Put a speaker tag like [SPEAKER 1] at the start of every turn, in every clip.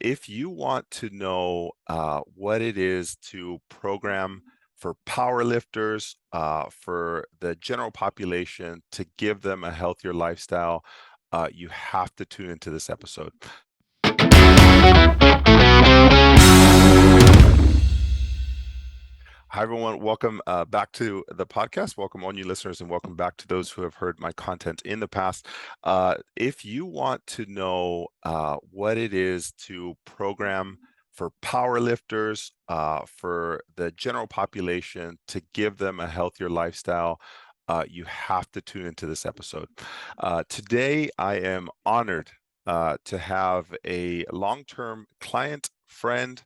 [SPEAKER 1] If you want to know what it is to program for powerlifters, for the general population, to give them a healthier lifestyle, you have to tune into this episode. Hi, everyone. Welcome back to the podcast. Welcome, all new listeners, and welcome back to those who have heard my content in the past. If you want to know what it is to program for powerlifters, for the general population, to give them a healthier lifestyle, you have to tune into this episode. Today, I am honored to have a long-term client, friend,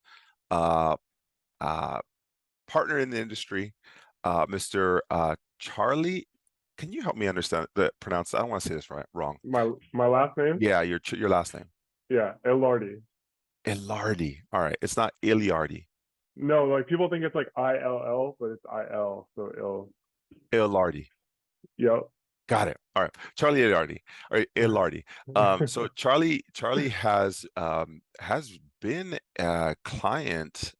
[SPEAKER 1] uh, uh, partner in the industry, Mr. Charlie. Can you help me understand pronounce? I don't want to say this wrong.
[SPEAKER 2] My last name?
[SPEAKER 1] Yeah, your last name.
[SPEAKER 2] Yeah, Illardi.
[SPEAKER 1] Illardi. All right, it's not Iliardi.
[SPEAKER 2] No, like people think it's like ILL, but it's IL, so ill.
[SPEAKER 1] Illardi.
[SPEAKER 2] Yep.
[SPEAKER 1] Got it. All right, Charlie Illardi. All right, Illardi. So Charlie has been a client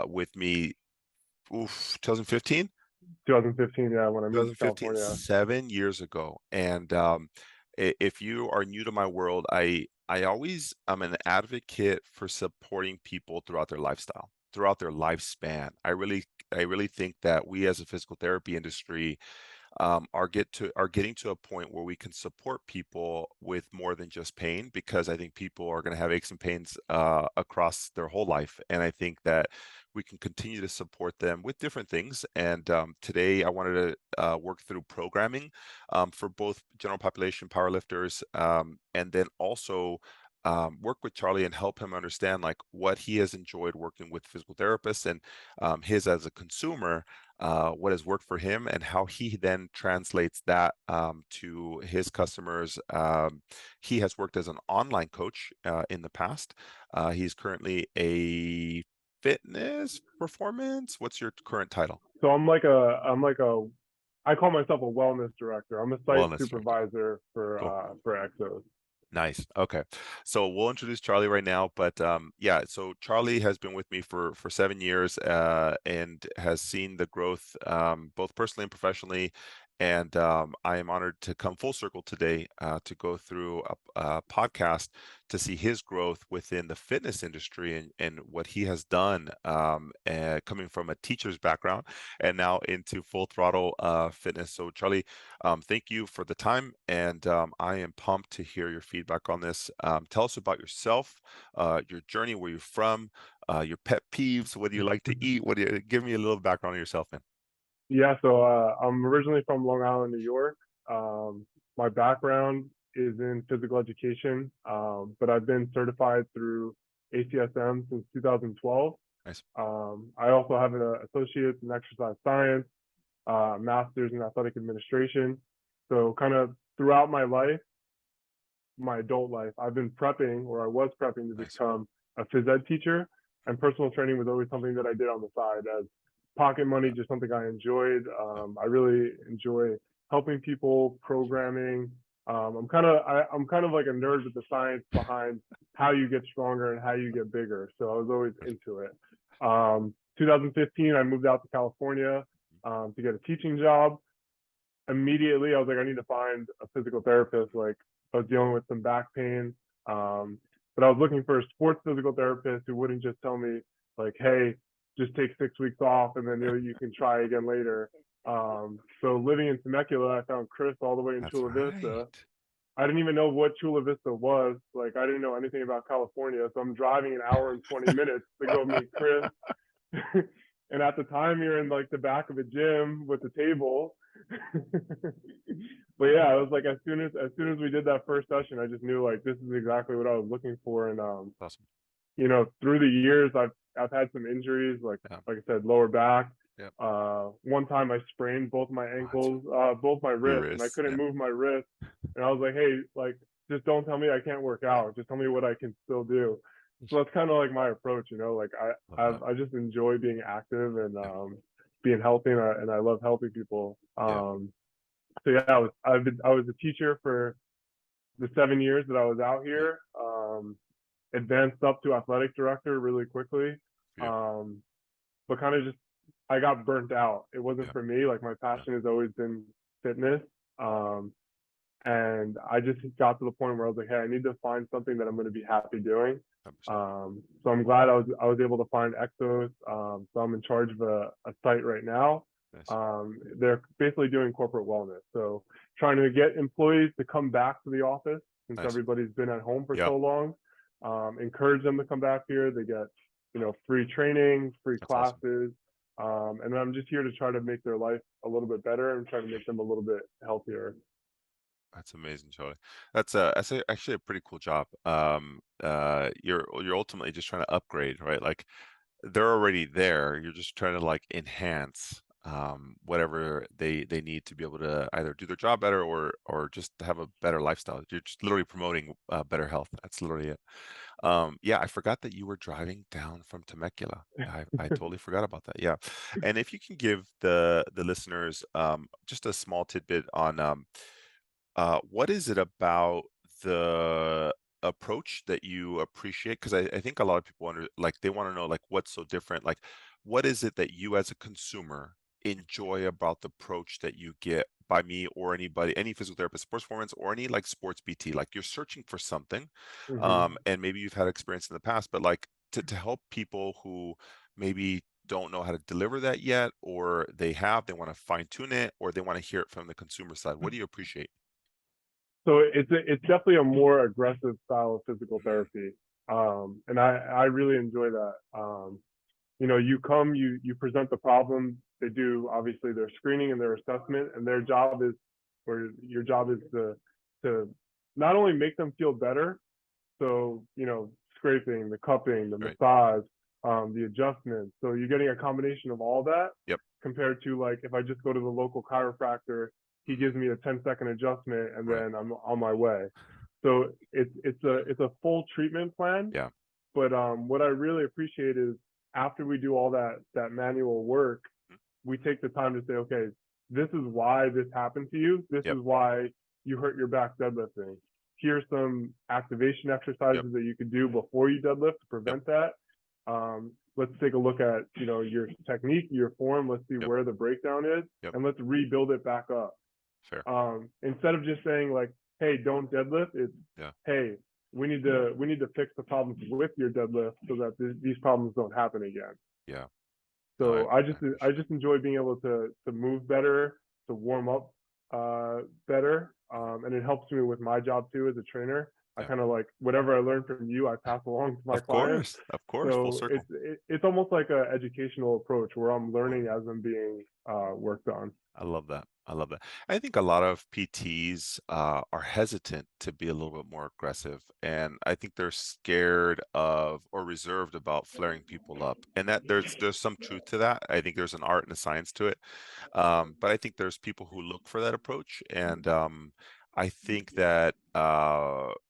[SPEAKER 1] with me. 2015.
[SPEAKER 2] 2015, yeah, when I moved to
[SPEAKER 1] 2015,
[SPEAKER 2] California.
[SPEAKER 1] 7 years ago. And if you are new to my world, I'm an advocate for supporting people throughout their lifestyle, throughout their lifespan. I really think that we as a physical therapy industry are getting to a point where we can support people with more than just pain, because I think people are going to have aches and pains across their whole life, and I think that we can continue to support them with different things. And today I wanted to work through programming for both general population powerlifters, and then also work with Charlie and help him understand like what he has enjoyed working with physical therapists, and his as a consumer, what has worked for him, and how he then translates that to his customers. He has worked as an online coach in the past. He's currently a fitness performance. What's your current title?
[SPEAKER 2] So I call myself a wellness director. I'm a site
[SPEAKER 1] Wellness director.
[SPEAKER 2] supervisor
[SPEAKER 1] Cool.
[SPEAKER 2] for Exos.
[SPEAKER 1] Nice. Okay. So we'll introduce Charlie right now, but yeah, so Charlie has been with me for 7 years, and has seen the growth, both personally and professionally. And I am honored to come full circle today to go through a podcast to see his growth within the fitness industry, and what he has done, coming from a teacher's background and now into full throttle fitness. So Charlie, thank you for the time, and I am pumped to hear your feedback on this. Tell us about yourself, your journey, where you're from, your pet peeves, what do you like to eat, give me a little background on yourself, man.
[SPEAKER 2] Yeah, so I'm originally from Long Island, New York. My background is in physical education, but I've been certified through ACSM since 2012.
[SPEAKER 1] Nice.
[SPEAKER 2] I also have an associate's in exercise science, master's in athletic administration. So kind of throughout my life, my adult life, I've been prepping, or I was prepping to
[SPEAKER 1] Nice.
[SPEAKER 2] become a phys ed teacher, and personal training was always something that I did on the side as pocket money, just something I enjoyed.
[SPEAKER 1] Yeah.
[SPEAKER 2] I really enjoy helping people, programming. I'm kind of like a nerd with the science behind how you get stronger and how you get bigger. So I was always into it. 2015, I moved out to California to get a teaching job. Immediately, I was like, I need to find a physical therapist. Like, I was dealing with some back pain, but I was looking for a sports physical therapist who wouldn't just tell me like, hey, just take 6 weeks off and then you can try again later. So living in Temecula, I found Chris all the way in
[SPEAKER 1] That's
[SPEAKER 2] Chula Vista.
[SPEAKER 1] right.
[SPEAKER 2] I didn't even know what Chula Vista was. Like, I didn't know anything about California, so I'm driving an hour and 20 minutes to go meet Chris. And at the time, you're in like the back of a gym with a table. But yeah, it was like as soon as we did that first session, I just knew like this is exactly what I was looking for. And
[SPEAKER 1] Awesome.
[SPEAKER 2] through the years, I've had some injuries,
[SPEAKER 1] Yeah.
[SPEAKER 2] like I said, lower back.
[SPEAKER 1] Yeah.
[SPEAKER 2] One time I sprained both my ankles, both my
[SPEAKER 1] Your
[SPEAKER 2] wrists, and I
[SPEAKER 1] wrist.
[SPEAKER 2] couldn't
[SPEAKER 1] Yeah.
[SPEAKER 2] move my wrist. And I was like, hey, like just don't tell me I can't work out. Just tell me what I can still do. So that's kind of like my approach, like
[SPEAKER 1] Love that.
[SPEAKER 2] I just enjoy being active and
[SPEAKER 1] Yeah.
[SPEAKER 2] being healthy, and I love helping people.
[SPEAKER 1] Yeah.
[SPEAKER 2] So yeah, I was a teacher for the 7 years that I was out here. advanced up to athletic director really quickly.
[SPEAKER 1] Yeah.
[SPEAKER 2] But kind of just, I got burnt out. It wasn't
[SPEAKER 1] Yeah.
[SPEAKER 2] for me. Like my
[SPEAKER 1] Yeah.
[SPEAKER 2] passion has always been fitness. Um, and I just got to the point where I was like, hey, I need to find something that I'm going to be happy doing.
[SPEAKER 1] 100%.
[SPEAKER 2] So I'm glad I was able to find Exos. So I'm in charge of a site right now.
[SPEAKER 1] Nice.
[SPEAKER 2] They're basically doing corporate wellness. So trying to get employees to come back to the office since
[SPEAKER 1] Nice.
[SPEAKER 2] everybody's been at home for
[SPEAKER 1] Yeah.
[SPEAKER 2] so long. Encourage them to come back here. They get, free training, free
[SPEAKER 1] That's awesome.
[SPEAKER 2] classes. And I'm just here to try to make their life a little bit better and try to make them a little bit healthier.
[SPEAKER 1] That's amazing, Charlie. Actually a pretty cool job. You're ultimately just trying to upgrade, right? Like they're already there. You're just trying to like enhance whatever they need to be able to either do their job better or just have a better lifestyle. You're just literally promoting better health. That's literally it. Yeah, I forgot that you were driving down from Temecula. I totally forgot about that. Yeah, and if you can give the listeners just a small tidbit on what is it about the approach that you appreciate? Because I think a lot of people like they want to know like what's so different. Like, what is it that you as a consumer enjoy about the approach that you get by me or anybody, any physical therapist, sports performance, or any like sports PT? Like you're searching for something,
[SPEAKER 2] Mm-hmm.
[SPEAKER 1] and maybe you've had experience in the past, but like to help people who maybe don't know how to deliver that yet, or they want to fine tune it, or they want to hear it from the consumer side. What do you appreciate?
[SPEAKER 2] So it's definitely a more aggressive style of physical
[SPEAKER 1] Mm,
[SPEAKER 2] therapy, and I really enjoy that. You come, you present the problem. They do obviously their screening and their assessment, and their job is, or your job is to not only make them feel better. So scraping, the cupping, the
[SPEAKER 1] right.
[SPEAKER 2] massage, the adjustments. So you're getting a combination of all that
[SPEAKER 1] Yep.
[SPEAKER 2] compared to like if I just go to the local chiropractor, he
[SPEAKER 1] Mm,
[SPEAKER 2] gives me a 10-second adjustment and
[SPEAKER 1] right.
[SPEAKER 2] then I'm on my way. So it's a full treatment plan.
[SPEAKER 1] Yeah.
[SPEAKER 2] But what I really appreciate is after we do all that manual work,
[SPEAKER 1] Mm,
[SPEAKER 2] we take the time to say, okay, this is why this happened to you. This
[SPEAKER 1] yep.
[SPEAKER 2] is why you hurt your back deadlifting. Here's some activation
[SPEAKER 1] Yep.
[SPEAKER 2] exercises that you could do before you deadlift to
[SPEAKER 1] Yep.
[SPEAKER 2] prevent that. Let's take a look at your technique, your form. Let's see
[SPEAKER 1] Yep.
[SPEAKER 2] where the breakdown is,
[SPEAKER 1] Yep.
[SPEAKER 2] and let's rebuild it back up.
[SPEAKER 1] Fair.
[SPEAKER 2] Instead of just saying like, "Hey, don't deadlift," it's,
[SPEAKER 1] Yeah.
[SPEAKER 2] "Hey, we need to fix the problems with your deadlift so that these problems don't happen again."
[SPEAKER 1] Yeah. No,
[SPEAKER 2] So I
[SPEAKER 1] I
[SPEAKER 2] just I
[SPEAKER 1] appreciate it.
[SPEAKER 2] just enjoy being able to move better, to warm up better, and it helps me with my job too as a trainer. I
[SPEAKER 1] Yeah.
[SPEAKER 2] kind of like whatever I learned from you, I pass along to my
[SPEAKER 1] Of
[SPEAKER 2] clients.
[SPEAKER 1] course. Of course. Full
[SPEAKER 2] So
[SPEAKER 1] circle.
[SPEAKER 2] it's almost like an educational approach where I'm learning
[SPEAKER 1] Totally.
[SPEAKER 2] as I'm being worked on.
[SPEAKER 1] I love that. I love that. I think a lot of PTs are hesitant to be a little bit more aggressive, and I think they're scared of or reserved about flaring people up. And that there's some truth to that. I think there's an art and a science to it. But I think there's people who look for that approach, and I think that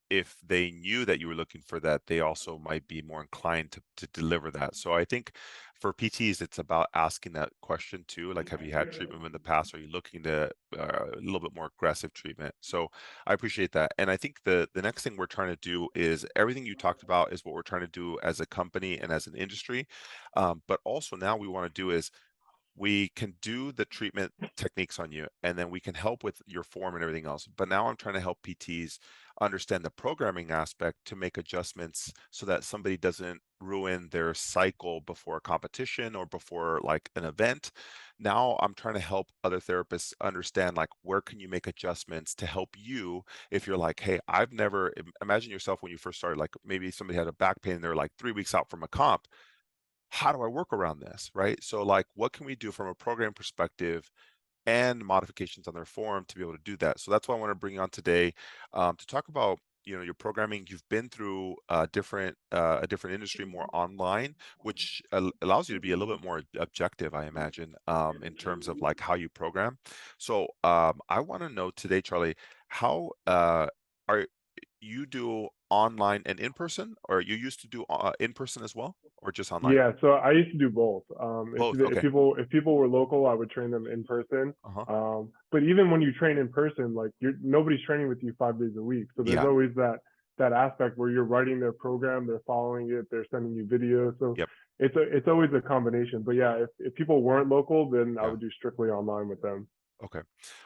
[SPEAKER 1] if they knew that you were looking for that, they also might be more inclined to deliver that. So I think for PTs, it's about asking that question too, like, have you had treatment in the past? Are you looking to a little bit more aggressive treatment? So I appreciate that, and I think the next thing we're trying to do is everything you talked about is what we're trying to do as a company and as an industry, but also now we want to do is we can do the treatment techniques on you and then we can help with your form and everything else, but now I'm trying to help PTs understand the programming aspect to make adjustments so that somebody doesn't ruin their cycle before a competition or before like an event. Now I'm trying to help other therapists understand like where can you make adjustments to help you if you're like, hey, I've never imagine yourself when you first started, like maybe somebody had a back pain and they're like 3 weeks out from a comp. How do I work around this? Right. So, like, what can we do from a program perspective and modifications on their form to be able to do that? So that's why I want to bring you on today to talk about your programming. You've been through a different industry, more online, which allows you to be a little bit more objective, I imagine, in terms of like how you program. So I want to know today, Charlie, how are you do online and in person, or you used to do in person as well, or just online?
[SPEAKER 2] Yeah, so I used to do both.
[SPEAKER 1] Both.
[SPEAKER 2] If
[SPEAKER 1] Okay.
[SPEAKER 2] people were local, I would train them in person.
[SPEAKER 1] Uh-huh.
[SPEAKER 2] But even when you train in person, like nobody's training with you 5 days a week, so there's
[SPEAKER 1] Yeah.
[SPEAKER 2] always that that aspect where you're writing their program, they're following it, they're sending you videos. So
[SPEAKER 1] Yep.
[SPEAKER 2] it's always a combination. But yeah, if people weren't local, then I
[SPEAKER 1] Yeah.
[SPEAKER 2] would do strictly online with them.
[SPEAKER 1] Okay.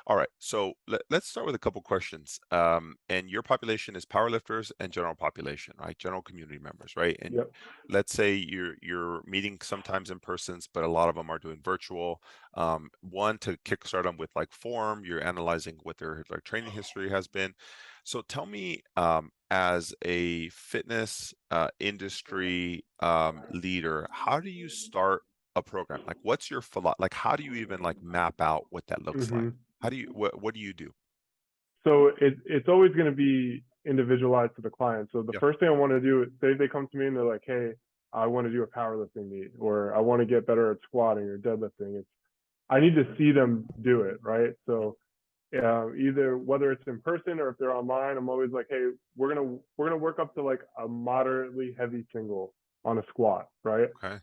[SPEAKER 1] All right. So let's start with a couple questions. And your population is powerlifters and general population, right? General community members, right? And
[SPEAKER 2] Yep.
[SPEAKER 1] let's say you're meeting sometimes in persons, but a lot of them are doing virtual. One, to kickstart them with like form, you're analyzing what their training history has been. So tell me, as a fitness industry leader, how do you start a program? Like, what's your like, how do you even like map out what that looks like?
[SPEAKER 2] Hmm.
[SPEAKER 1] How do you, what do you do?
[SPEAKER 2] So it's always going to be individualized to the client. So the
[SPEAKER 1] Yeah.
[SPEAKER 2] first thing I want to do is say they come to me and they're like, hey, I want to do a powerlifting meet, or I want to get better at squatting or deadlifting. I need to see them do it, right? So either whether it's in person or if they're online, I'm always like, hey, we're gonna work up to like a moderately heavy single on a squat, right?
[SPEAKER 1] Okay.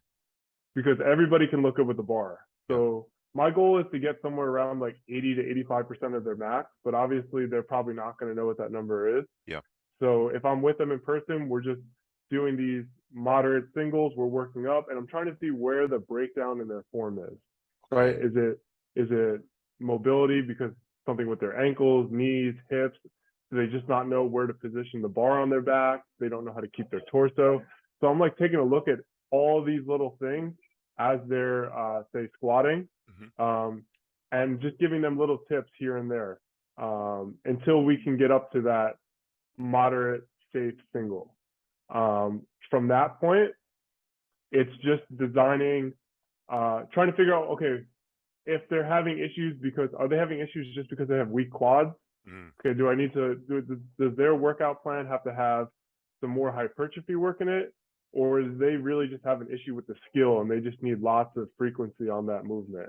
[SPEAKER 2] Because everybody can look good with the bar.
[SPEAKER 1] Yeah.
[SPEAKER 2] So my goal is to get somewhere around like 80 to 85% of their max, but obviously they're probably not going to know what that number is.
[SPEAKER 1] Yeah.
[SPEAKER 2] So if I'm with them in person, we're just doing these moderate singles, we're working up, and I'm trying to see where the breakdown in their form is, right?
[SPEAKER 1] Okay.
[SPEAKER 2] Is it mobility because something with their ankles, knees, hips? Do they just not know where to position the bar on their back? They don't know how to keep their torso. So I'm like taking a look at all these little things as they're say squatting,
[SPEAKER 1] Hmm.
[SPEAKER 2] um, and just giving them little tips here and there until we can get up to that moderate safe single. From that point, it's just designing, trying to figure out, okay, if they're having issues because are they having issues just because they have weak quads?
[SPEAKER 1] Mm.
[SPEAKER 2] Okay, do I need to does their workout plan have to have some more hypertrophy work in it, or do they really just have an issue with the skill and they just need lots of frequency on that movement?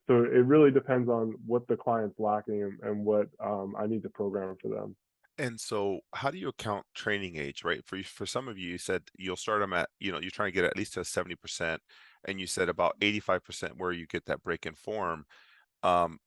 [SPEAKER 2] So it really depends on what the client's lacking and what I need to program for them.
[SPEAKER 1] And so how do you account training age, right? For some of you, you said you'll start them at, you're trying to get at least to 70%, and you said about 85% where you get that break in form. Um,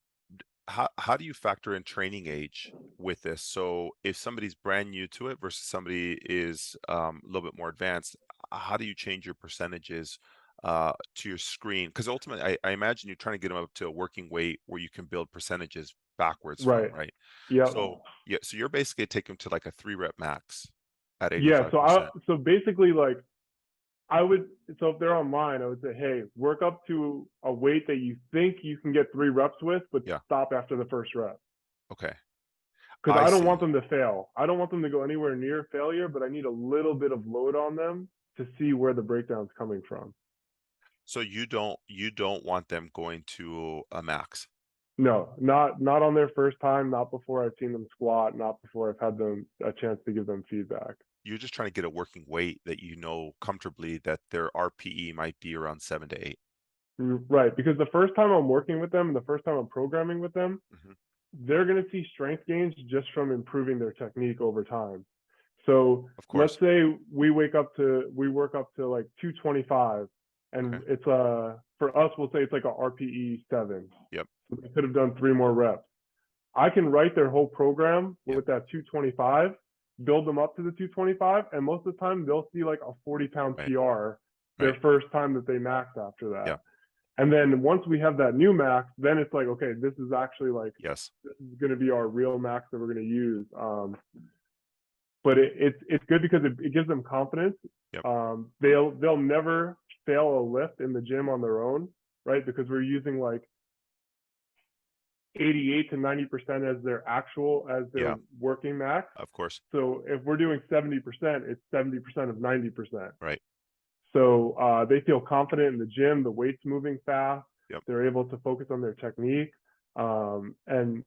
[SPEAKER 1] how do you factor in training age with this? So if somebody's brand new to it versus somebody is a little bit more advanced, how do you change your percentages to your screen? Because ultimately, I imagine you're trying to get them up to a working weight where you can build percentages backwards from,
[SPEAKER 2] Right.
[SPEAKER 1] right?
[SPEAKER 2] Yep.
[SPEAKER 1] So yeah, so you're basically taking them to like a 3 rep max at
[SPEAKER 2] Yeah. So I
[SPEAKER 1] 85%.
[SPEAKER 2] so basically like I would, so if they're online, I would say, hey, work up to a weight that you think you can get 3 reps with, but
[SPEAKER 1] Yeah.
[SPEAKER 2] stop after the first rep.
[SPEAKER 1] Okay.
[SPEAKER 2] Because
[SPEAKER 1] I
[SPEAKER 2] I don't want
[SPEAKER 1] see.
[SPEAKER 2] them to fail. I don't want them to go anywhere near failure, but I need a little bit of load on them to see where the breakdown's coming from.
[SPEAKER 1] So you don't want them going to a max.
[SPEAKER 2] No, not on their first time, not before I've seen them squat, not before I've had them a chance to give them feedback.
[SPEAKER 1] You're just trying to get a working weight that you know comfortably that their RPE might be around 7 to 8.
[SPEAKER 2] Right, because the first time I'm working with them and the first time I'm programming with them,
[SPEAKER 1] Hmm.
[SPEAKER 2] they're going to see strength gains just from improving their technique over time. So
[SPEAKER 1] Of
[SPEAKER 2] let's
[SPEAKER 1] course.
[SPEAKER 2] say we work up to like 225, and
[SPEAKER 1] Okay.
[SPEAKER 2] it's for us we'll say it's like a RPE 7.
[SPEAKER 1] Yep.
[SPEAKER 2] So they could have done 3 more reps. I can write their whole program
[SPEAKER 1] Yep.
[SPEAKER 2] with that 225, build them up to the 225, and most of the time they'll see like a 40-pound
[SPEAKER 1] Right.
[SPEAKER 2] PR
[SPEAKER 1] Right.
[SPEAKER 2] their first time that they max after that.
[SPEAKER 1] Yep.
[SPEAKER 2] And then once we have that new max, then it's like, okay, this is actually like
[SPEAKER 1] Yes.
[SPEAKER 2] this is going to be our real max that we're going to use. But it's good because it gives them confidence.
[SPEAKER 1] Yep.
[SPEAKER 2] They'll never fail a lift in the gym on their own, right? Because we're using like 88 to 90% as their
[SPEAKER 1] Yeah.
[SPEAKER 2] working max.
[SPEAKER 1] Of course.
[SPEAKER 2] So if we're doing 70%, it's 70% of 90%.
[SPEAKER 1] Right.
[SPEAKER 2] So they feel confident in the gym. The weight's moving fast.
[SPEAKER 1] Yep.
[SPEAKER 2] They're able to focus on their technique, and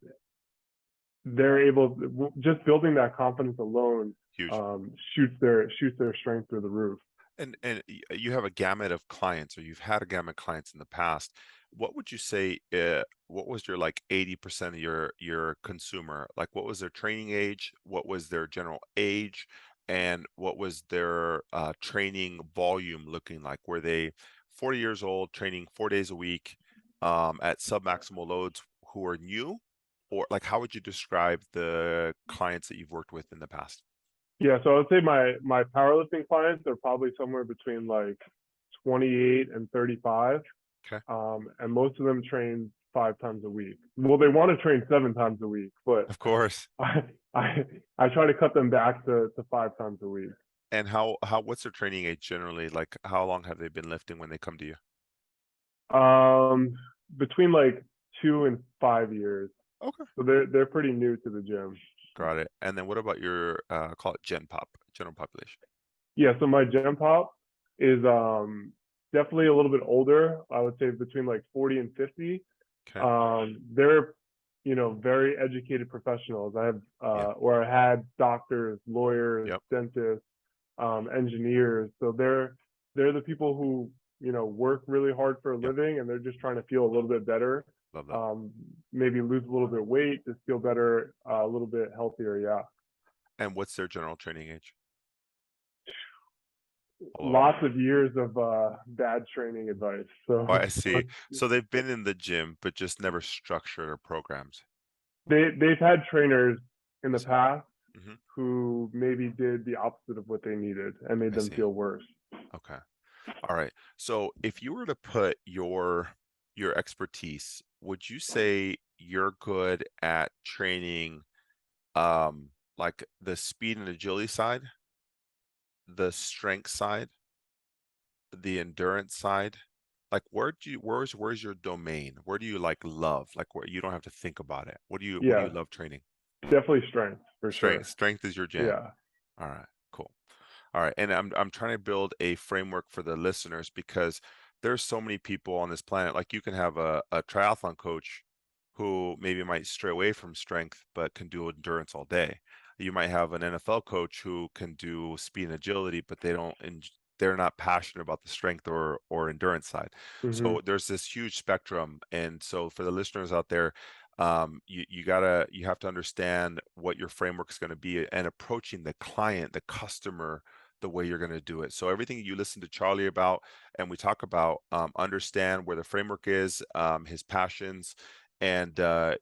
[SPEAKER 2] they're able just building that confidence alone
[SPEAKER 1] Huge.
[SPEAKER 2] shoots their strength through the roof.
[SPEAKER 1] And you have a gamut of clients, or you've had a gamut of clients in the past. What would you say? What was your like 80% of your consumer? Like, what was their training age? What was their general age? And what was their training volume looking like? Were they 40 years old, training 4 days a week at submaximal loads, who are new? Or like, how would you describe the clients that you've worked with in the past?
[SPEAKER 2] Yeah, so I would say my powerlifting clients are probably somewhere between like 28 and 35.
[SPEAKER 1] Okay.
[SPEAKER 2] And most of them train 5 times a week. Well, they want to train 7 times a week, but
[SPEAKER 1] Of course.
[SPEAKER 2] I I I try to cut them back to 5 times a week.
[SPEAKER 1] And what's their training age generally? Like how long have they been lifting when they come to you?
[SPEAKER 2] Um, Between like 2 and 5 years.
[SPEAKER 1] Okay.
[SPEAKER 2] So they're pretty new to the gym.
[SPEAKER 1] Got it. And then what about your call it general population?
[SPEAKER 2] Yeah, so my gym pop is definitely a little bit older. I would say between like 40 and 50.
[SPEAKER 1] Okay.
[SPEAKER 2] They're very educated professionals. I have
[SPEAKER 1] Yeah.
[SPEAKER 2] or I had doctors, lawyers,
[SPEAKER 1] Yep.
[SPEAKER 2] dentists, engineers. So they're the people who work really hard for a
[SPEAKER 1] Yep.
[SPEAKER 2] living, and they're just trying to feel a little bit better.
[SPEAKER 1] Love that.
[SPEAKER 2] Um, Maybe lose a little bit of weight, just feel better, a little bit healthier. Yeah.
[SPEAKER 1] And what's their general training age? All over.
[SPEAKER 2] Lots of years of bad training advice.
[SPEAKER 1] Oh,
[SPEAKER 2] So
[SPEAKER 1] I see. So they've been in the gym, but just never structured or programs.
[SPEAKER 2] they've had trainers in
[SPEAKER 1] I
[SPEAKER 2] the
[SPEAKER 1] see.
[SPEAKER 2] past
[SPEAKER 1] Hmm.
[SPEAKER 2] who maybe did the opposite of what they needed and made
[SPEAKER 1] I
[SPEAKER 2] them
[SPEAKER 1] see.
[SPEAKER 2] feel worse.
[SPEAKER 1] Okay. All right. So if you were to put your expertise, would you say you're good at training like the speed and agility side, the strength side, the endurance side? Like where's your domain? Where do you like love? Like where you don't have to think about it. What do you
[SPEAKER 2] Yeah,
[SPEAKER 1] love training?
[SPEAKER 2] definitely strength for
[SPEAKER 1] Strength
[SPEAKER 2] sure.
[SPEAKER 1] strength is your jam.
[SPEAKER 2] Yeah.
[SPEAKER 1] All right, cool. All right, and I'm trying to build a framework for the listeners because there's so many people on this planet. Like you can have a triathlon coach who maybe might stray away from strength but can do endurance all day. You might have an NFL coach who can do speed and agility, but they're not passionate about the strength or endurance side.
[SPEAKER 2] Hmm.
[SPEAKER 1] So there's this huge spectrum, and so for the listeners out there, you have to understand what your framework is going to be and approaching the client, the customer, the way you're going to do it. So everything you listen to Charlie about and we talk about, understand where the framework is, his passions, and the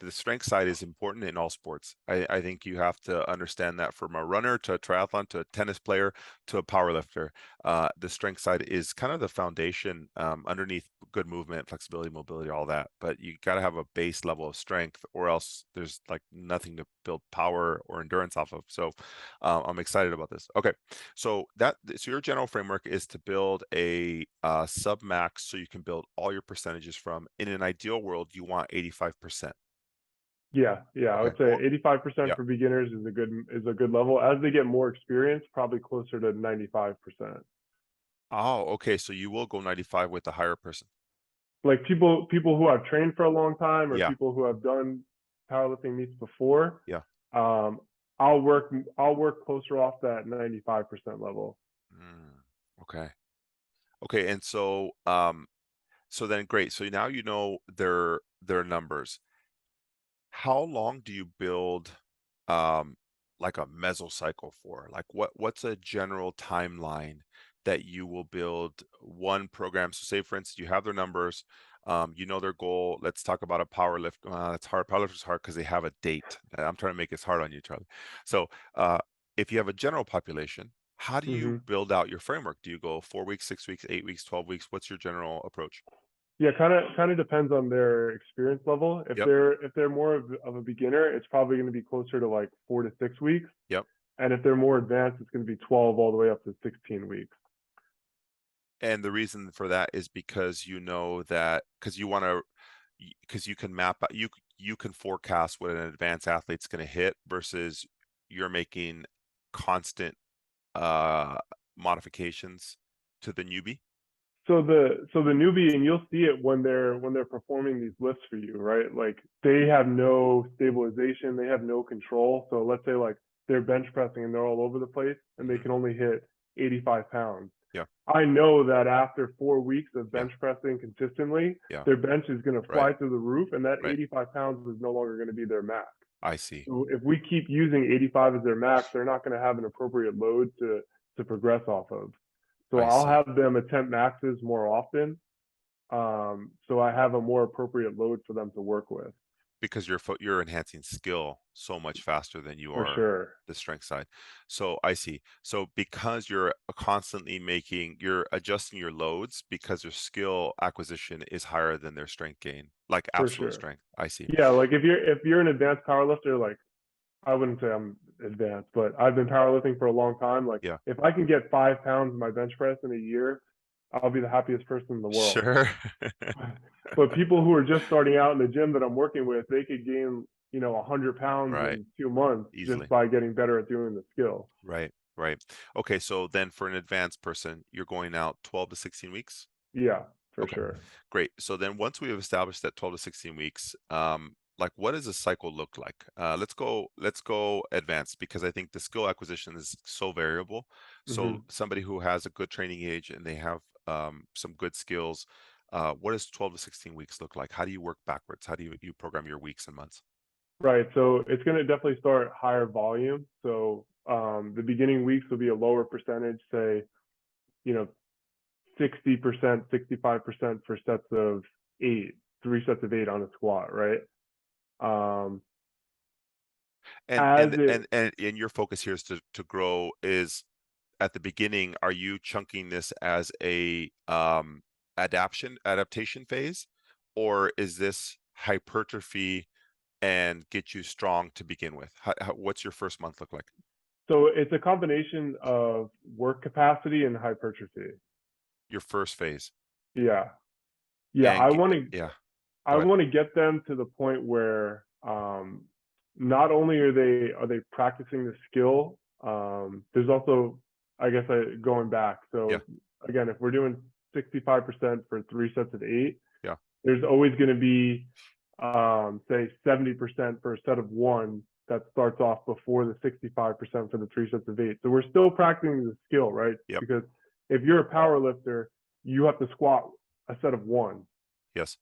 [SPEAKER 1] strength side is important in all sports. I think you have to understand that from a runner to a triathlon to a tennis player to a power lifter. The strength side is kind of the foundation underneath good movement, flexibility, mobility, all that. But you got to have a base level of strength, or else there's like nothing to build power or endurance off of. So I'm excited about this. Okay, so your general framework is to build a sub max, so you can build all your percentages from. In an ideal world, you want 85%.
[SPEAKER 2] Yeah. I
[SPEAKER 1] Okay.
[SPEAKER 2] would say 85%
[SPEAKER 1] Yeah.
[SPEAKER 2] for beginners is a good level. As they get more experience, probably closer to 95%.
[SPEAKER 1] Oh, okay. So you will go 95 with the higher person.
[SPEAKER 2] Like people who have trained for a long time or
[SPEAKER 1] Yeah.
[SPEAKER 2] people who have done powerlifting meets before,
[SPEAKER 1] Yeah.
[SPEAKER 2] um, I'll work closer off that 95% level.
[SPEAKER 1] Mm, okay. Okay. And so then great. So now you know their numbers. How long do you build um like a mesocycle for? Like what's a general timeline that you will build one program? So say for instance you have their numbers, you know their goal. Let's talk about a power lift. It's hard. Powerlift is hard because they have a date. I'm trying to make this hard on you, Charlie. So if you have a general population, how do you
[SPEAKER 2] Hmm.
[SPEAKER 1] build out your framework? Do you go 4 weeks, 6 weeks, 8 weeks, 12 weeks? What's your general approach?
[SPEAKER 2] Yeah, kind of depends on their experience level. If
[SPEAKER 1] Yep.
[SPEAKER 2] they're more of a beginner, it's probably going to be closer to like 4 to 6 weeks.
[SPEAKER 1] Yep.
[SPEAKER 2] And if they're more advanced, it's going to be 12 all the way up to 16 weeks.
[SPEAKER 1] And the reason for that is because you know that because you want to because you can map out you can forecast what an advanced athlete's going to hit versus you're making constant uh modifications to the newbie.
[SPEAKER 2] So the newbie, and you'll see it when they're performing these lifts for you, right? Like they have no stabilization, they have no control. So let's say like they're bench pressing and they're all over the place and they
[SPEAKER 1] Hmm.
[SPEAKER 2] can only hit 85 pounds.
[SPEAKER 1] Yeah.
[SPEAKER 2] I know that after 4 weeks of
[SPEAKER 1] Yeah.
[SPEAKER 2] bench pressing consistently,
[SPEAKER 1] Yeah.
[SPEAKER 2] their bench is going to
[SPEAKER 1] Right.
[SPEAKER 2] fly through the roof, and that
[SPEAKER 1] Right.
[SPEAKER 2] 85 pounds is no longer going to be their max.
[SPEAKER 1] I see.
[SPEAKER 2] So if we keep using 85 as their max, they're not going to have an appropriate load to progress off of. So
[SPEAKER 1] I
[SPEAKER 2] I'll
[SPEAKER 1] see.
[SPEAKER 2] have them attempt maxes more often. So I have a more appropriate load for them to work with.
[SPEAKER 1] because you're enhancing skill so much faster than you
[SPEAKER 2] for
[SPEAKER 1] are
[SPEAKER 2] sure,
[SPEAKER 1] the strength side. So I see. So because you're constantly you're adjusting your loads because your skill acquisition is higher than their strength gain, like
[SPEAKER 2] for
[SPEAKER 1] absolute
[SPEAKER 2] sure.
[SPEAKER 1] strength. I see.
[SPEAKER 2] Yeah, like if you're an advanced powerlifter, like I wouldn't say I'm advanced, but I've been powerlifting for a long time. Like
[SPEAKER 1] Yeah.
[SPEAKER 2] if I can get 5 pounds in my bench press in a year, I'll be the happiest person in the world.
[SPEAKER 1] Sure.
[SPEAKER 2] But people who are just starting out in the gym that I'm working with, they could gain, 100 pounds
[SPEAKER 1] Right.
[SPEAKER 2] in 2 months just
[SPEAKER 1] Easily.
[SPEAKER 2] by getting better at doing the skill.
[SPEAKER 1] Right. Right. Okay. So then for an advanced person, you're going out 12 to 16 weeks.
[SPEAKER 2] Yeah, for
[SPEAKER 1] Okay,
[SPEAKER 2] sure.
[SPEAKER 1] great. So then once we have established that 12 to 16 weeks, like what does a cycle look like? Let's go advanced because I think the skill acquisition is so variable. So
[SPEAKER 2] Hmm.
[SPEAKER 1] somebody who has a good training age and they have some good skills, what does 12 to 16 weeks look like? How do you work backwards? How do you program your weeks and months?
[SPEAKER 2] Right. So it's going to definitely start higher volume. So the beginning weeks will be a lower percentage, say, you know, 60%, 65% for sets of eight, 3 sets of 8 on a squat, right? Um,
[SPEAKER 1] And
[SPEAKER 2] as
[SPEAKER 1] and
[SPEAKER 2] it
[SPEAKER 1] and and your focus here is to grow is at the beginning, are you chunking this as a adaptation phase, or is this hypertrophy and get you strong to begin with? What's your first month look like?
[SPEAKER 2] So it's a combination of work capacity and hypertrophy.
[SPEAKER 1] Your first phase,
[SPEAKER 2] Yeah. Yeah,
[SPEAKER 1] and
[SPEAKER 2] I want to
[SPEAKER 1] yeah,
[SPEAKER 2] I
[SPEAKER 1] go ahead.
[SPEAKER 2] want to get them to the point where not only are they practicing the skill, there's also, I guess, going back.
[SPEAKER 1] Yeah,
[SPEAKER 2] So again, if we're doing 65% for 3 sets of 8,
[SPEAKER 1] yeah,
[SPEAKER 2] there's always going to be say 70% for a set of one that starts off before the 65% for the 3 sets of 8. So we're still practicing the skill, right?
[SPEAKER 1] yep,
[SPEAKER 2] Because if you're a power lifter, you have to squat a set of one.
[SPEAKER 1] yes,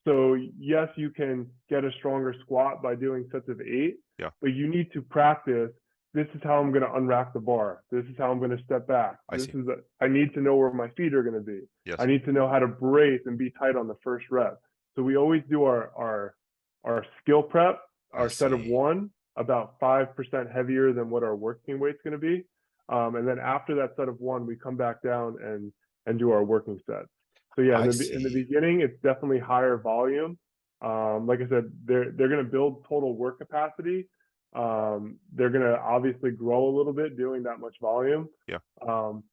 [SPEAKER 2] So yes, you can get a stronger squat by doing sets of 8,
[SPEAKER 1] yeah,
[SPEAKER 2] but you need to practice. This is how I'm going to unrack the bar. This is how I'm going to step back.
[SPEAKER 1] I see.
[SPEAKER 2] I need to know where my feet are going to be. I
[SPEAKER 1] Yes,
[SPEAKER 2] need to know how to brace and be tight on the first rep. So we always do our skill prep,
[SPEAKER 1] I
[SPEAKER 2] our set of
[SPEAKER 1] see.
[SPEAKER 2] one, about 5% heavier than what our working weight's going to be. And then after that set of one, we come back down and do our working set. So yeah,
[SPEAKER 1] I
[SPEAKER 2] in the
[SPEAKER 1] see.
[SPEAKER 2] beginning, it's definitely higher volume. Like I said, they're going to build total work capacity. They're going to obviously grow a little bit doing that much volume.
[SPEAKER 1] Yeah,
[SPEAKER 2] Um,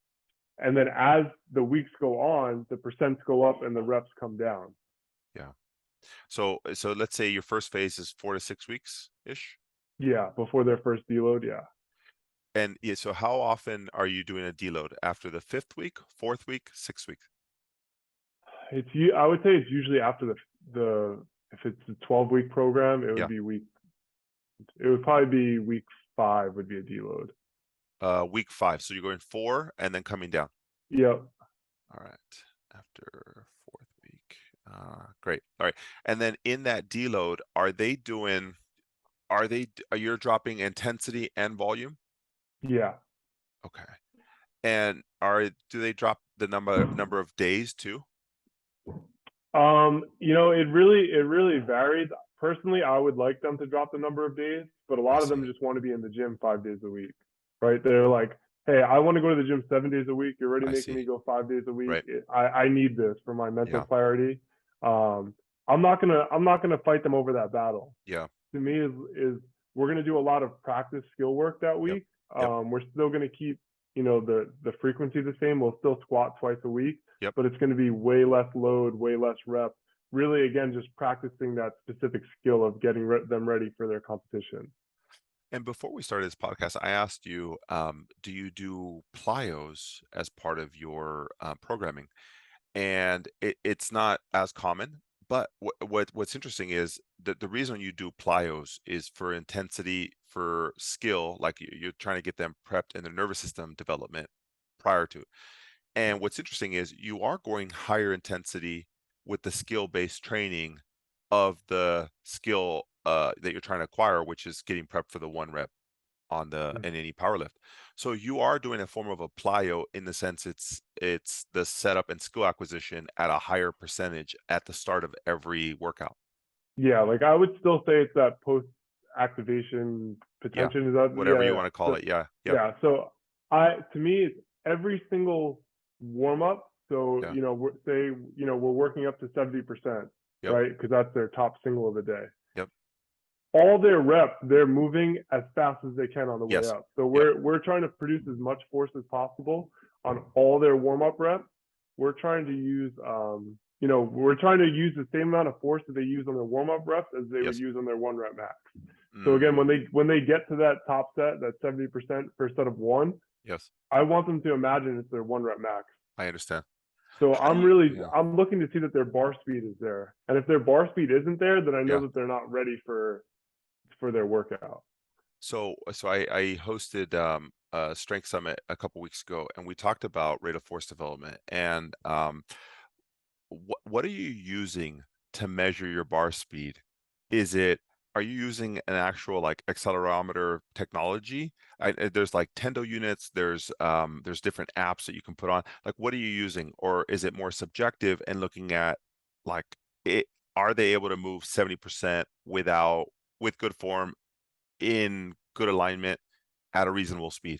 [SPEAKER 2] and then as the weeks go on, the percents go up and the reps come down.
[SPEAKER 1] yeah. So let's say your first phase is 4 to 6 weeks ish.
[SPEAKER 2] Yeah, before their first deload. Yeah,
[SPEAKER 1] And yeah, so how often are you doing a deload? After the fifth week, fourth week, sixth week?
[SPEAKER 2] I would say it's usually after the if it's a 12-week program,
[SPEAKER 1] Yeah.
[SPEAKER 2] it would probably be week 5 would be a deload.
[SPEAKER 1] Week 5. So you're going 4 and then coming down.
[SPEAKER 2] Yep.
[SPEAKER 1] All right. After fourth week. Great. All right. And then in that deload, are you dropping intensity and volume?
[SPEAKER 2] Yeah.
[SPEAKER 1] Okay. And do they drop the number of days too?
[SPEAKER 2] It really varies. Personally, I would like them to drop the number of days, but a
[SPEAKER 1] I
[SPEAKER 2] lot of them
[SPEAKER 1] see.
[SPEAKER 2] just want to be in the gym 5 days a week, right? They're like, hey, I want to go to the gym 7 days a week. You're already
[SPEAKER 1] I
[SPEAKER 2] making
[SPEAKER 1] see.
[SPEAKER 2] me go 5 days a week.
[SPEAKER 1] Right.
[SPEAKER 2] I need this for my mental
[SPEAKER 1] Yeah.
[SPEAKER 2] clarity. Um, I'm not gonna fight them over that battle.
[SPEAKER 1] Yeah.
[SPEAKER 2] To me, is we're gonna do a lot of practice skill work that
[SPEAKER 1] Yep.
[SPEAKER 2] week.
[SPEAKER 1] Yep.
[SPEAKER 2] We're still gonna keep the frequency the same. We'll still squat twice a week,
[SPEAKER 1] Yep.
[SPEAKER 2] but it's going to be way less load, way less reps. Really, again, just practicing that specific skill of getting them ready for their competition.
[SPEAKER 1] And before we started this podcast, I asked you, do you do plyos as part of your programming? And it's not as common. But what's interesting is that the reason you do plyos is for intensity, for skill, like you're trying to get them prepped in their nervous system development prior to. And what's interesting is you are going higher intensity with the skill-based training of the skill that you're trying to acquire, which is getting prepped for the one rep on the
[SPEAKER 2] Mm.
[SPEAKER 1] in any power lift. So you are doing a form of a plyo in the sense it's the setup and skill acquisition at a higher percentage at the start of every workout.
[SPEAKER 2] Yeah, like I would still say it's that post activation
[SPEAKER 1] Yeah.
[SPEAKER 2] potential. Is that
[SPEAKER 1] Whatever you
[SPEAKER 2] yeah,
[SPEAKER 1] want to call
[SPEAKER 2] yeah.
[SPEAKER 1] it. Yeah. Yep.
[SPEAKER 2] Yeah. So to me it's every single warm up. So,
[SPEAKER 1] Yeah.
[SPEAKER 2] we're working up to 70%,
[SPEAKER 1] Yep.
[SPEAKER 2] right? Because that's their top single of the day.
[SPEAKER 1] Yep.
[SPEAKER 2] All their reps, they're moving as fast as they can on the way
[SPEAKER 1] Yes.
[SPEAKER 2] up. So
[SPEAKER 1] Yep.
[SPEAKER 2] we're trying to produce as much force as possible on all their warm up reps. We're trying to use we're trying to use the same amount of force that they use on their warm up reps as they would
[SPEAKER 1] Yes.
[SPEAKER 2] use on their 1 rep max. So again,
[SPEAKER 1] Mm,
[SPEAKER 2] when they get to that top set, that 70% for a set of one,
[SPEAKER 1] yes.
[SPEAKER 2] I want them to imagine it's their 1 rep max.
[SPEAKER 1] I understand.
[SPEAKER 2] So
[SPEAKER 1] How do you, yeah.
[SPEAKER 2] I'm looking to see that their bar speed is there. And if their bar speed isn't there, then I know
[SPEAKER 1] Yeah.
[SPEAKER 2] that they're not ready for their workout.
[SPEAKER 1] So I hosted a strength summit a couple weeks ago, and we talked about rate of force development. And what are you using to measure your bar speed? Are you using an actual like accelerometer technology? There's like Tendo units, there's different apps that you can put on. Like, what are you using? Or is it more subjective and looking at like it, are they able to move 70% with good form in good alignment at a reasonable speed?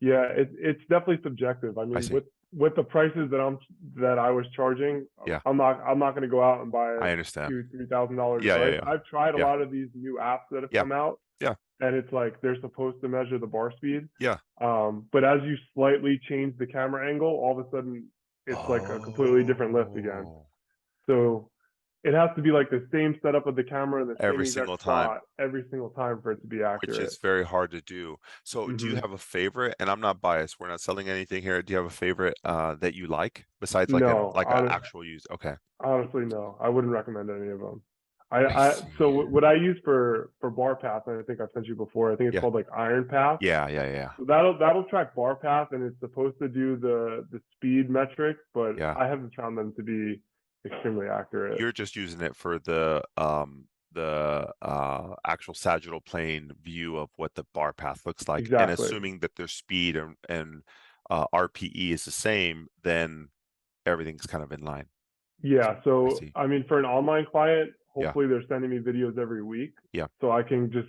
[SPEAKER 2] Yeah, it's definitely subjective. I
[SPEAKER 1] I
[SPEAKER 2] mean,
[SPEAKER 1] see.
[SPEAKER 2] with the prices that I was charging,
[SPEAKER 1] Yeah,
[SPEAKER 2] I'm not going to go out and buy a
[SPEAKER 1] I understand.
[SPEAKER 2] $2,000
[SPEAKER 1] Yeah, yeah,
[SPEAKER 2] device.
[SPEAKER 1] yeah,
[SPEAKER 2] I've tried a
[SPEAKER 1] yeah,
[SPEAKER 2] lot of these new apps that have
[SPEAKER 1] yeah,
[SPEAKER 2] come out,
[SPEAKER 1] yeah,
[SPEAKER 2] and it's like they're supposed to measure the bar speed.
[SPEAKER 1] yeah.
[SPEAKER 2] But as you slightly change the camera angle, all of a sudden it's like a completely different lift again.
[SPEAKER 1] Oh,
[SPEAKER 2] So it has to be like the same setup of the camera and the same
[SPEAKER 1] every
[SPEAKER 2] exact
[SPEAKER 1] single time,
[SPEAKER 2] spot every single time for it to be
[SPEAKER 1] which
[SPEAKER 2] accurate.
[SPEAKER 1] is very hard to do. So do you
[SPEAKER 2] Hmm.
[SPEAKER 1] have a favorite? And I'm not biased. We're not selling anything here. Do you have a favorite that you like besides like an
[SPEAKER 2] No,
[SPEAKER 1] actual use? Okay.
[SPEAKER 2] honestly, no. I wouldn't recommend any of them.
[SPEAKER 1] I
[SPEAKER 2] So
[SPEAKER 1] see.
[SPEAKER 2] what I use for bar path, and I think I've sent you before. I think it's
[SPEAKER 1] Yeah.
[SPEAKER 2] called like Iron Path.
[SPEAKER 1] Yeah, yeah, yeah.
[SPEAKER 2] So that'll track bar path, and it's supposed to do the speed metrics, but
[SPEAKER 1] Yeah.
[SPEAKER 2] I haven't found them to be extremely accurate.
[SPEAKER 1] You're just using it for the actual sagittal plane view of what the bar path looks like, and
[SPEAKER 2] Exactly.
[SPEAKER 1] assuming that their speed and RPE is the same, then everything's kind of in line.
[SPEAKER 2] Yeah.
[SPEAKER 1] I
[SPEAKER 2] So
[SPEAKER 1] see.
[SPEAKER 2] I mean, for an online client,
[SPEAKER 1] Yeah,
[SPEAKER 2] hopefully they're sending me videos every week,
[SPEAKER 1] yeah,
[SPEAKER 2] so I can just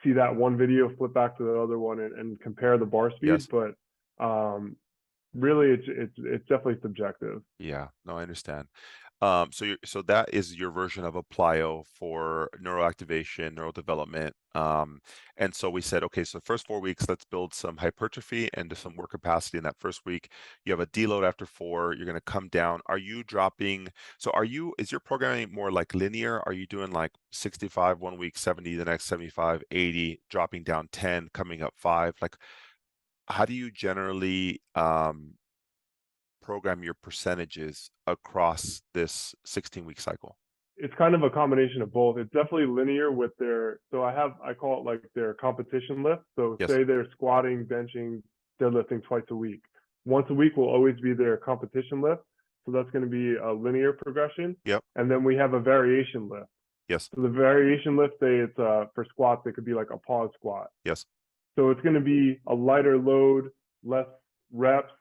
[SPEAKER 2] see that one video, flip back to the other one, and compare the bar speed.
[SPEAKER 1] yes.
[SPEAKER 2] But really, it's definitely subjective.
[SPEAKER 1] Yeah, no, I understand. So that is your version of a plyo for neuroactivation, neurodevelopment. And so we said, okay, so the first 4 weeks, let's build some hypertrophy and do some work capacity in that first week. You have a deload after 4, you're going to come down. Are you dropping? So is your programming more like linear? Are you doing like 65 one week, 70 the next, 75, 80, dropping down 10, coming up 5? Like, how do you generally program your percentages across this 16-week cycle?
[SPEAKER 2] It's kind of a combination of both. It's definitely linear with so I call it like their competition lift. So
[SPEAKER 1] Yes.
[SPEAKER 2] say they're squatting, benching, deadlifting twice a week. Once a week will always be their competition lift. So that's going to be a linear progression.
[SPEAKER 1] Yep.
[SPEAKER 2] And then we have a variation lift.
[SPEAKER 1] Yes.
[SPEAKER 2] So the variation lift, say it's for squats, it could be like a pause squat.
[SPEAKER 1] Yes.
[SPEAKER 2] So it's going to be a lighter load, less reps,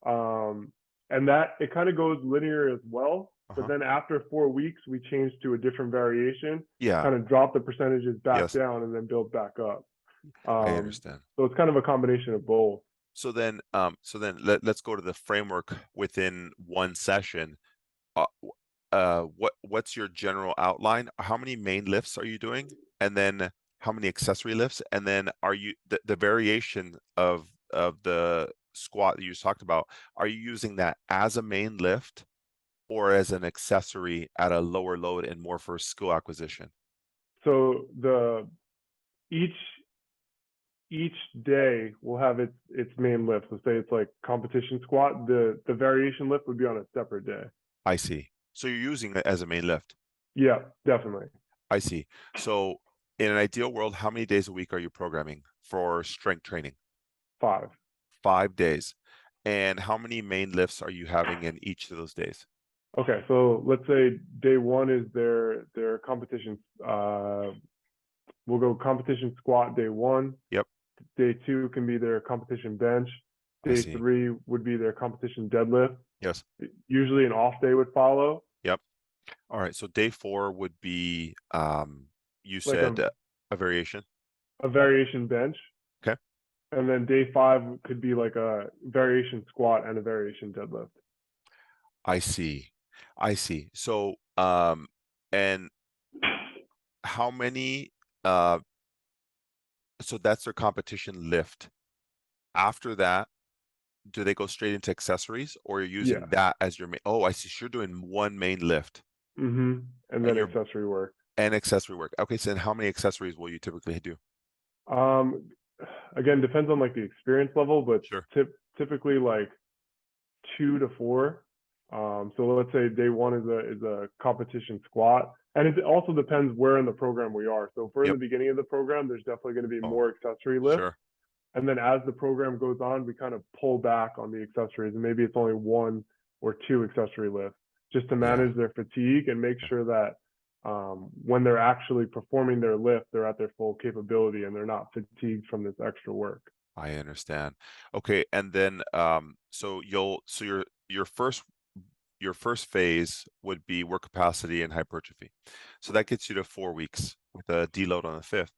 [SPEAKER 2] and that it kind of goes linear as well. But
[SPEAKER 1] Uh-huh.
[SPEAKER 2] then after 4 weeks, we change to a different variation,
[SPEAKER 1] Yeah.
[SPEAKER 2] kind of drop the percentages back
[SPEAKER 1] Yes.
[SPEAKER 2] down, and then build back up.
[SPEAKER 1] I understand.
[SPEAKER 2] So it's kind of a combination of both.
[SPEAKER 1] So then let's go to the framework within one session. Uh, what's your general outline? How many main lifts are you doing? And then how many accessory lifts? And then are you the variation of the squat that you just talked about, are you using that as a main lift or as an accessory at a lower load and more for skill acquisition?
[SPEAKER 2] So each each day will have its main lift. So say it's like competition squat, the variation lift would be on a separate day.
[SPEAKER 1] I see. So you're using it as a main lift.
[SPEAKER 2] Yeah, definitely.
[SPEAKER 1] I see. So in an ideal world, how many days a week are you programming for strength training?
[SPEAKER 2] 5.
[SPEAKER 1] 5 days. And how many main lifts are you having in each of those days?
[SPEAKER 2] Okay, so let's say day 1 is their competition. We'll go competition squat day 1.
[SPEAKER 1] Yep.
[SPEAKER 2] Day 2 can be their competition bench.
[SPEAKER 1] I
[SPEAKER 2] Day
[SPEAKER 1] see.
[SPEAKER 2] 3 would be their competition deadlift.
[SPEAKER 1] Yes.
[SPEAKER 2] Usually an off day would follow.
[SPEAKER 1] Yep. All right. So day 4 would be, you
[SPEAKER 2] like
[SPEAKER 1] said a variation.
[SPEAKER 2] a variation bench,
[SPEAKER 1] Okay.
[SPEAKER 2] and then day 5 could be like a variation squat and a variation deadlift.
[SPEAKER 1] I see. I see. So, and how many, uh, so that's their competition lift. After that, do they go straight into accessories or you're using
[SPEAKER 2] Yeah.
[SPEAKER 1] that as your main? Oh, I see. So you're doing one main lift
[SPEAKER 2] And
[SPEAKER 1] and
[SPEAKER 2] then
[SPEAKER 1] you're
[SPEAKER 2] accessory work.
[SPEAKER 1] and accessory work. Okay, so then how many accessories will you typically do?
[SPEAKER 2] Um, Again, depends on like the experience level, but
[SPEAKER 1] Sure.
[SPEAKER 2] typically like 2 to 4. So let's say day 1 is a competition squat, and it also depends where in the program we are. So if we're in
[SPEAKER 1] Yep.
[SPEAKER 2] the beginning of the program, there's definitely going to be
[SPEAKER 1] Oh,
[SPEAKER 2] more accessory lifts,
[SPEAKER 1] sure.
[SPEAKER 2] and then as the program goes on, we kind of pull back on the accessories, and maybe it's only 1 or 2 accessory lifts, just to
[SPEAKER 1] Yeah.
[SPEAKER 2] manage their fatigue and make
[SPEAKER 1] Yeah.
[SPEAKER 2] sure that when they're actually performing their lift, they're at their full capability and they're not fatigued from this extra work.
[SPEAKER 1] I understand. Okay, and then so your first phase would be work capacity and hypertrophy. So that gets you to 4 weeks with a deload on the fifth.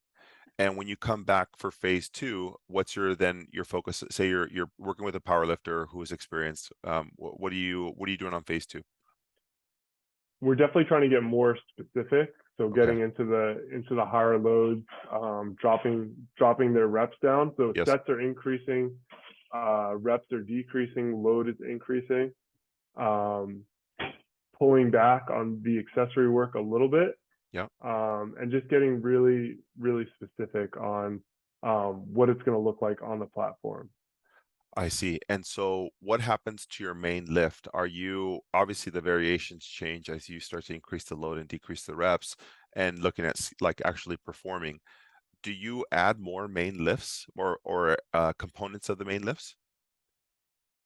[SPEAKER 1] And when you come back for phase 2, what's your focus? Say you're working with a power lifter who is experienced. What are you doing on phase 2?
[SPEAKER 2] We're definitely trying to get more specific. So
[SPEAKER 1] Okay.
[SPEAKER 2] getting into the higher loads, dropping their reps down. So
[SPEAKER 1] Yes.
[SPEAKER 2] sets are increasing, reps are decreasing, load is increasing. Um, Pulling back on the accessory work a little bit,
[SPEAKER 1] Yeah.
[SPEAKER 2] and just getting really, really specific on what it's going to look like on the platform.
[SPEAKER 1] I see. And so what happens to your main lift? Are you obviously the variations change as you start to increase the load and decrease the reps and looking at like actually performing. Do you add more main lifts or components of the main lifts?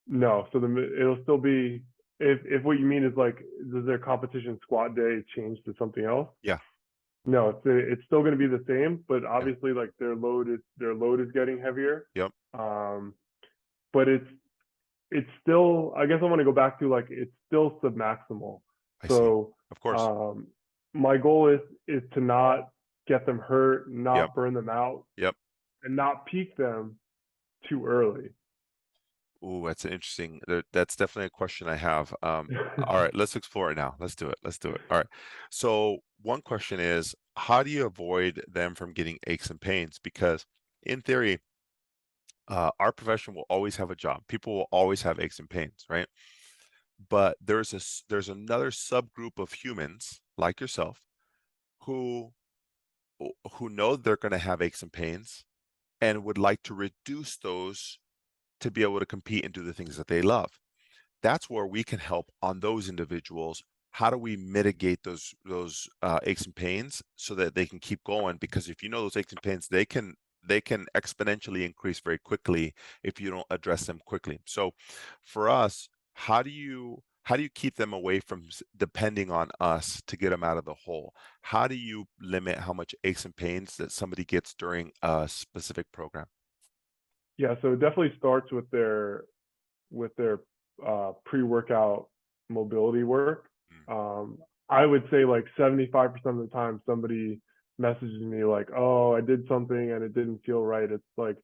[SPEAKER 2] No, so it'll still be, if what you mean is like, does their competition squat day change to something else?
[SPEAKER 1] Yeah.
[SPEAKER 2] No, it's still going to be the same, but
[SPEAKER 1] Yeah.
[SPEAKER 2] obviously like their load is getting heavier.
[SPEAKER 1] Yep.
[SPEAKER 2] Um, but it's still, I guess I want to go back to like, it's still submaximal.
[SPEAKER 1] I see.
[SPEAKER 2] So
[SPEAKER 1] Of course.
[SPEAKER 2] um, my goal is to not get them hurt,
[SPEAKER 1] Yep.
[SPEAKER 2] not burn them out,
[SPEAKER 1] Yep.
[SPEAKER 2] and not peak them too early.
[SPEAKER 1] Ooh, that's an interesting. That's definitely a question I have. All right, let's explore it now. Let's do it. Let's do it. All right. So one question is, how do you avoid them from getting aches and pains? Because in theory, our profession will always have a job. People will always have aches and pains, right? But there's another subgroup of humans like yourself who who know they're going to have aches and pains and would like to reduce those to be able to compete and do the things that they love. That's where we can help on those individuals. How do we mitigate those aches and pains so that they can keep going? Because if you know those aches and pains, they can exponentially increase very quickly if you don't address them quickly. So for us, how do you keep them away from depending on us to get them out of the hole? How do you limit how much aches and pains that somebody gets during a specific program?
[SPEAKER 2] Yeah, so it definitely starts with their pre-workout mobility work.
[SPEAKER 1] Mm,
[SPEAKER 2] Um, I would say like 75% of the time somebody messages me like, "Oh, I did something and it didn't feel right." It's like,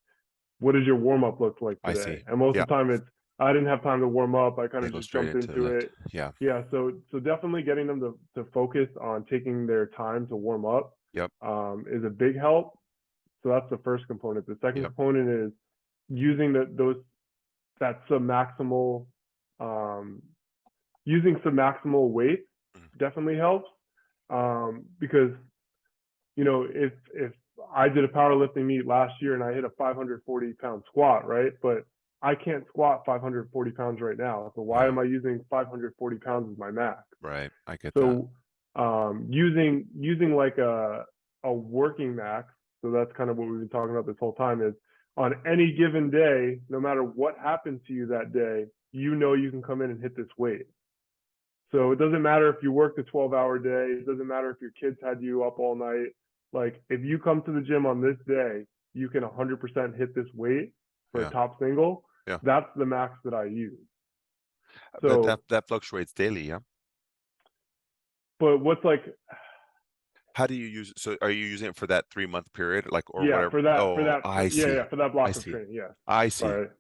[SPEAKER 2] "What does your warm up look like
[SPEAKER 1] I
[SPEAKER 2] today?"
[SPEAKER 1] see.
[SPEAKER 2] And most
[SPEAKER 1] Yeah,
[SPEAKER 2] of the time it's, "I didn't have time to warm up. I kind
[SPEAKER 1] they
[SPEAKER 2] of
[SPEAKER 1] go
[SPEAKER 2] just
[SPEAKER 1] straight
[SPEAKER 2] jumped
[SPEAKER 1] into the
[SPEAKER 2] into
[SPEAKER 1] lift.
[SPEAKER 2] it."
[SPEAKER 1] Yeah.
[SPEAKER 2] Yeah, so definitely getting them to focus on taking their time to warm up
[SPEAKER 1] Yep.
[SPEAKER 2] is a big help. So that's the first component. The second
[SPEAKER 1] Yep.
[SPEAKER 2] component is using that submaximal um, using submaximal weight
[SPEAKER 1] Mm,
[SPEAKER 2] definitely helps, because if I did a powerlifting meet last year and I hit a 540-pound squat, right? But I can't squat 540 pounds right now. So why
[SPEAKER 1] yeah.
[SPEAKER 2] am I using 540 pounds as my max?
[SPEAKER 1] Right. I get that.
[SPEAKER 2] So using like a working max. So that's kind of what we've been talking about this whole time is on any given day, no matter what happens to you that day, you can come in and hit this weight. So it doesn't matter if you worked a 12-hour day. It doesn't matter if your kids had you up all night. Like if you come to the gym on this day, you can 100% hit this weight for a
[SPEAKER 1] Yeah.
[SPEAKER 2] top single.
[SPEAKER 1] Yeah.
[SPEAKER 2] That's the max that I use.
[SPEAKER 1] But that
[SPEAKER 2] So
[SPEAKER 1] that fluctuates daily, yeah?
[SPEAKER 2] but what's like,
[SPEAKER 1] How do you use it? So are you using it for that 3-month period, like, or
[SPEAKER 2] yeah,
[SPEAKER 1] whatever? Oh, I
[SPEAKER 2] yeah,
[SPEAKER 1] see.
[SPEAKER 2] yeah, for that
[SPEAKER 1] I
[SPEAKER 2] block of
[SPEAKER 1] see.
[SPEAKER 2] training. Yeah.
[SPEAKER 1] I see.
[SPEAKER 2] Right.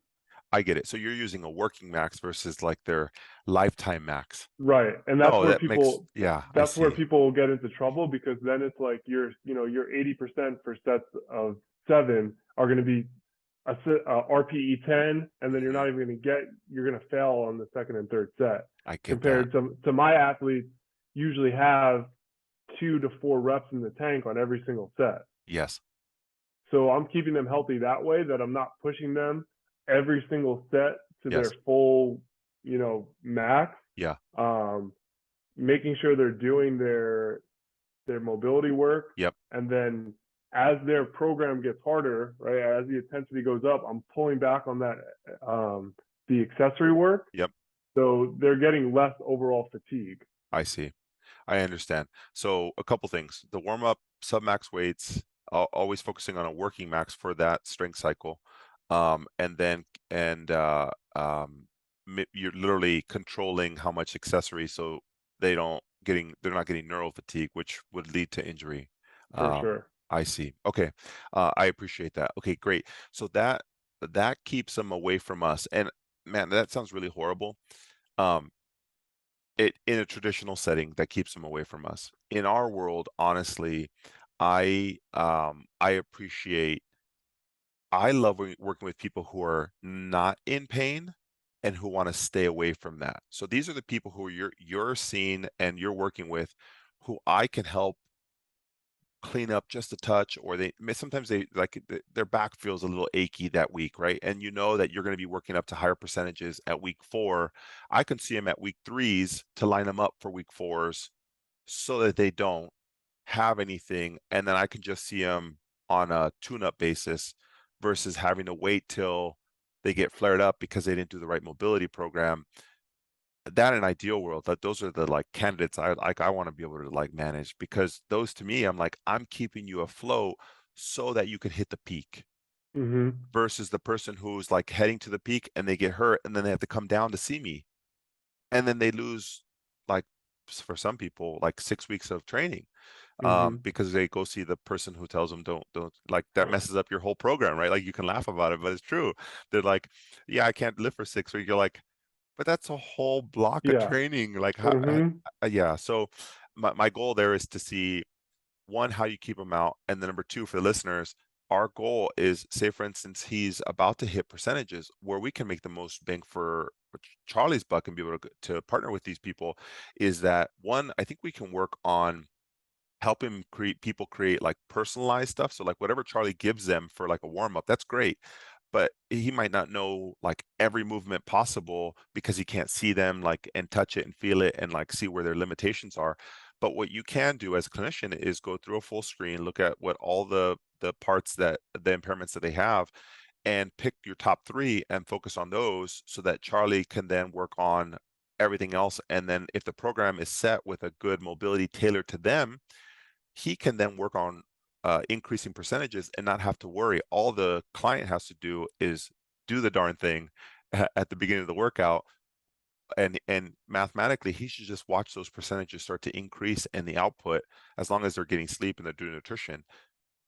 [SPEAKER 1] I get it. So you're using a working max versus like their lifetime max.
[SPEAKER 2] Right. And
[SPEAKER 1] No, that makes, yeah, I
[SPEAKER 2] that's where
[SPEAKER 1] see.
[SPEAKER 2] people get into trouble, because then it's like your 80% for sets of 7 are going to be RPE 10, and then
[SPEAKER 1] Hmm.
[SPEAKER 2] you're going to fail on the second and third set,
[SPEAKER 1] I get that.
[SPEAKER 2] compared to my athletes usually have 2 to 4 reps in the tank on every single set.
[SPEAKER 1] Yes.
[SPEAKER 2] So I'm keeping them healthy that way, that I'm not pushing them every single set to their
[SPEAKER 1] Yes.
[SPEAKER 2] full, max.
[SPEAKER 1] Yeah.
[SPEAKER 2] Um, Making sure they're doing their mobility work,
[SPEAKER 1] Yep.
[SPEAKER 2] and then as their program gets harder, right, as the intensity goes up, I'm pulling back on that, the accessory work,
[SPEAKER 1] Yep.
[SPEAKER 2] so they're getting less overall fatigue.
[SPEAKER 1] I see. I understand. So a couple things. The warm up, sub-max weights, always focusing on a working max for that strength cycle. And then you're literally controlling how much accessory so they're not getting neural fatigue, which would lead to injury.
[SPEAKER 2] For
[SPEAKER 1] Um,
[SPEAKER 2] sure.
[SPEAKER 1] I see. Okay. I appreciate that. Okay, great. So that keeps them away from us. And man, that sounds really horrible. Um, it in a traditional setting that keeps them away from us. In our world, honestly, I appreciate I love working with people who are not in pain and who want to stay away from that. So these are the people who you're seeing and you're working with who I can help clean up just a touch, or sometimes they like their back feels a little achy that week, right? And you know that you're going to be working up to higher percentages at week 4. I can see them at week 3s to line them up for week 4s so that they don't have anything, and then I can just see them on a tune-up basis versus having to wait till they get flared up because they didn't do the right mobility program. That in ideal world, that those are the like candidates I want to be able to like manage, because those to me, I'm like, I'm keeping you afloat so that you can hit the peak,
[SPEAKER 2] Mm-hmm.
[SPEAKER 1] versus the person who's like heading to the peak and they get hurt and then they have to come down to see me, and then they lose, like, for some people, like 6 weeks of training,
[SPEAKER 2] Mm-hmm.
[SPEAKER 1] because they go see the person who tells them don't, like, that messes up your whole program, right? Like, you can laugh about it, but it's true. They're like, yeah, I can't live for 6 weeks. You're like, but that's a whole block of
[SPEAKER 2] Yeah.
[SPEAKER 1] training. Like,
[SPEAKER 2] Mm-hmm.
[SPEAKER 1] yeah. So my goal there is to see, one, how you keep them out, and then number two, for the listeners, our goal is, say for instance, he's about to hit percentages where we can make the most bang for Charlie's buck and be able to partner with these people, is that, one, I think we can work on helping people create like personalized stuff. So like whatever Charlie gives them for like a warm up, that's great. But he might not know like every movement possible because he can't see them, like, and touch it and feel it and like see where their limitations are. But what you can do as a clinician is go through a full screen, look at what all the parts, that the impairments that they have, and pick your top 3 and focus on those so that Charlie can then work on everything else. And then if the program is set with a good mobility tailored to them, he can then work on increasing percentages and not have to worry. All the client has to do is do the darn thing at the beginning of the workout, and mathematically he should just watch those percentages start to increase in the output, as long as they're getting sleep and they're doing nutrition.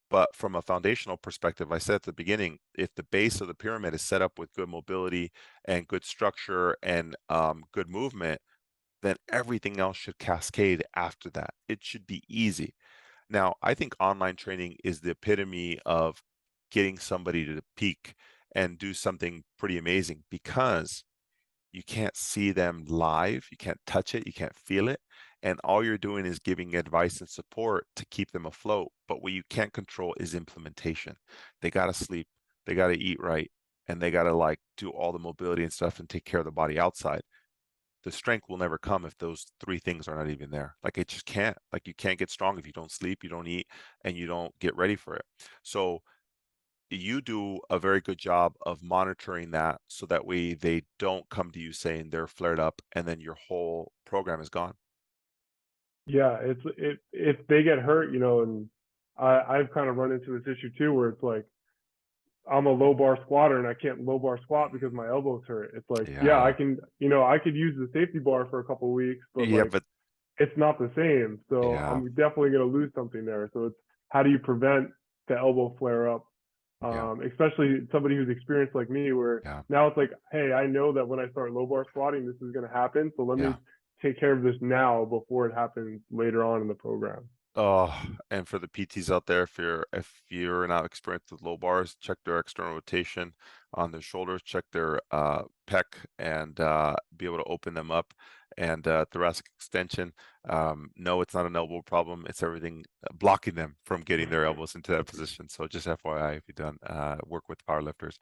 [SPEAKER 1] But from a foundational perspective, I said at the beginning, if the base of the pyramid is set up with good mobility and good structure and good movement, then everything else should cascade after that. It should be easy. Now, I think online training is the epitome of getting somebody to the peak and do something pretty amazing, because you can't see them live, you can't touch it, you can't feel it, and all you're doing is giving advice and support to keep them afloat. But what you can't control is implementation. They got to sleep, they got to eat right, and they got to like do all the mobility and stuff and take care of the body outside. The strength will never come if those 3 things are not even there. Like, it just can't. Like, you can't get strong if you don't sleep, you don't eat, and you don't get ready for it. So you do a very good job of monitoring that, so that way they don't come to you saying they're flared up and then your whole program is gone.
[SPEAKER 2] Yeah. If they get hurt, and I've kind of run into this issue too, where it's like, I'm a low bar squatter and I can't low bar squat because my elbows hurt. It's like, yeah, I
[SPEAKER 1] Yeah.
[SPEAKER 2] can, I could use the safety bar for a couple of weeks, but
[SPEAKER 1] Yeah,
[SPEAKER 2] like,
[SPEAKER 1] but
[SPEAKER 2] it's not the same. So
[SPEAKER 1] Yeah,
[SPEAKER 2] I'm definitely going to lose something there. So it's how do you prevent the elbow flare up?
[SPEAKER 1] yeah,
[SPEAKER 2] Especially somebody who's experienced like me, where
[SPEAKER 1] yeah,
[SPEAKER 2] now it's like, hey, I know that when I start low bar squatting, this is going to happen. So let
[SPEAKER 1] yeah.
[SPEAKER 2] me take care of this now before it happens later on in the program.
[SPEAKER 1] Oh, and for the PTs out there, if you're not experienced with low bars, check their external rotation on their shoulders, check their pec, and be able to open them up. And thoracic extension. No, it's not an elbow problem. It's everything blocking them from getting their elbows into that position. So just FYI, if you've done work with powerlifters.